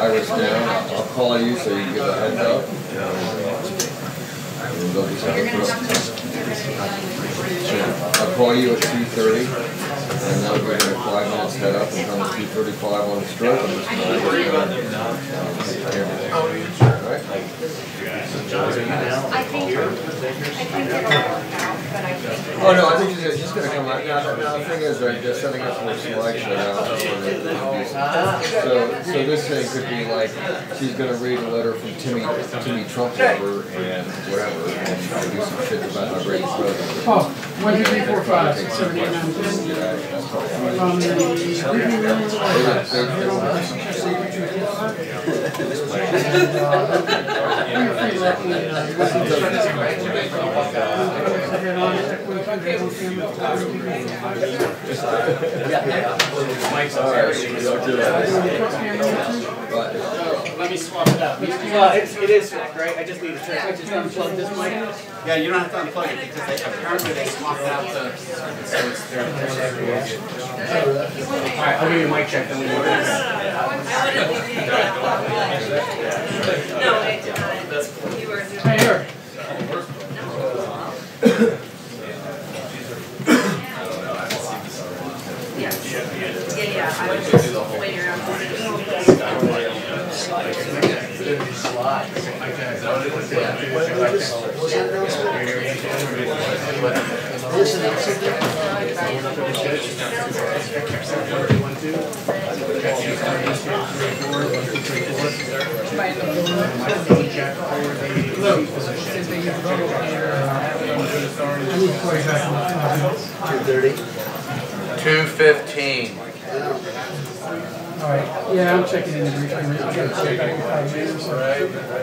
Iris down. I'll call you so you can get a heads up. And they'll just have a I'll call you at 2:30, and that'll be like 5 minutes head up and come at 2:35 on the stroke. I'm just going to I think but I think. Oh, no, I think she's gonna come out. Now, the thing is, right, they're setting up for selection now. So this thing could be like, she's gonna read a letter from Timmy Trump over and whatever, and do some shit about how great the president is. Oh, 1, 2, 3, 4, 5, 6, 7, 8, 9, 10. Let me swap it out. Well, it is fixed, right? I just need to check. I just unplug this mic. Yeah, you don't have to unplug it because apparently they swapped out the circuit, so it's there. All right, I'll give you a mic check then we do this. Hey, here. Yeah, I was just waiting around. $2.15. All right. Yeah, I'm checking in the brief. I'm going to check back in 5 minutes.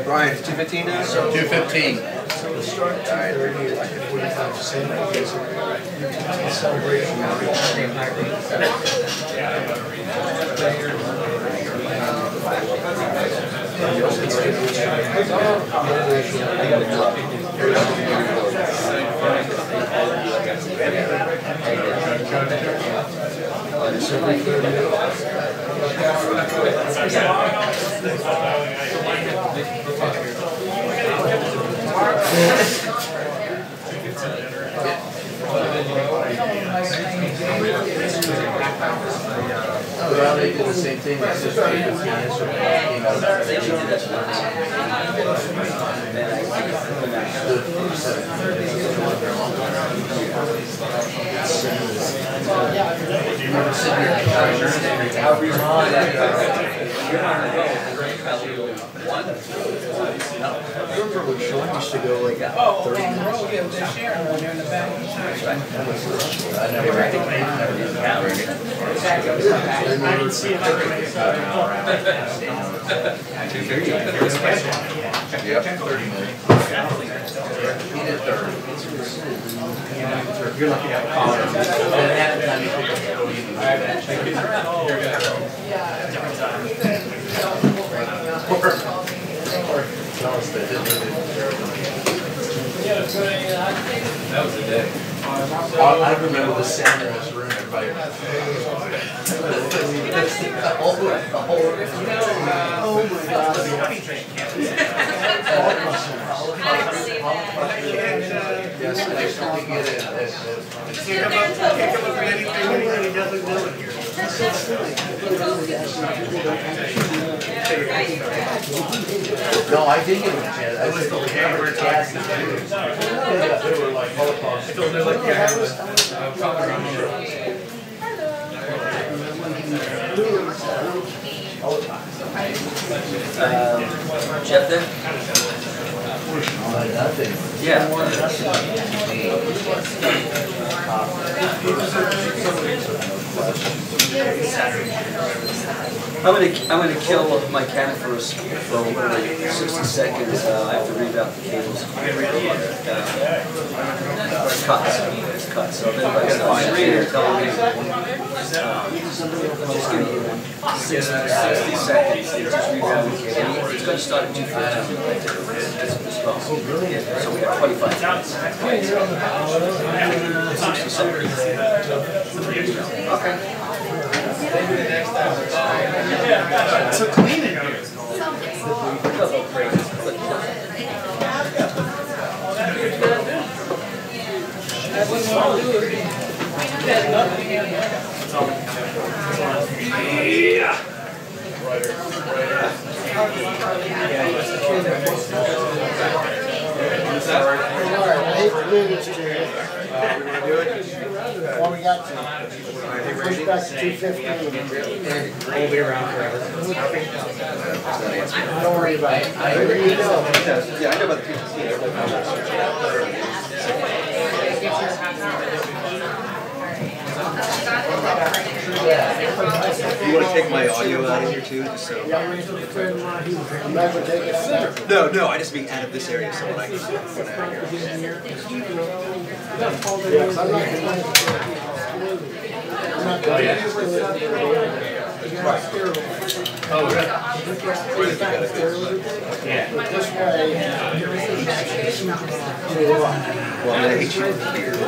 Brian, it's 2:15 now? 2:15. Oh, well, they did the same thing. It's just I remember when Sean used to go like 30 minutes. They're sharing one there in the back. I didn't see it. Yep, 30 minutes. You're looking at college. That was the day. I remember the center of this room, everybody. Yes, I actually get it. Can't come up with anything that he doesn't do it here. No, I did get a chance. I was the camera cast. They were like Holocaust. They're like the Jeff there? Nothing. Yeah. I'm gonna kill my camera for 60 seconds. I have to read out the cables. It's cut. So if anybody starts reading, tell me. Just give me 60 seconds. Just read out the cables. It's going to start at 2:15. So we have 25 minutes. 60 seconds. Okay. So clean it here. Yeah. got to. Push back to 250. We'll be around forever. Don't worry about it. Yeah, I know about the You want to take my audio out of here too, just so. No, I just mean out of this area, so when I can put out here. Oh, yeah. This way. Well, I hate you here.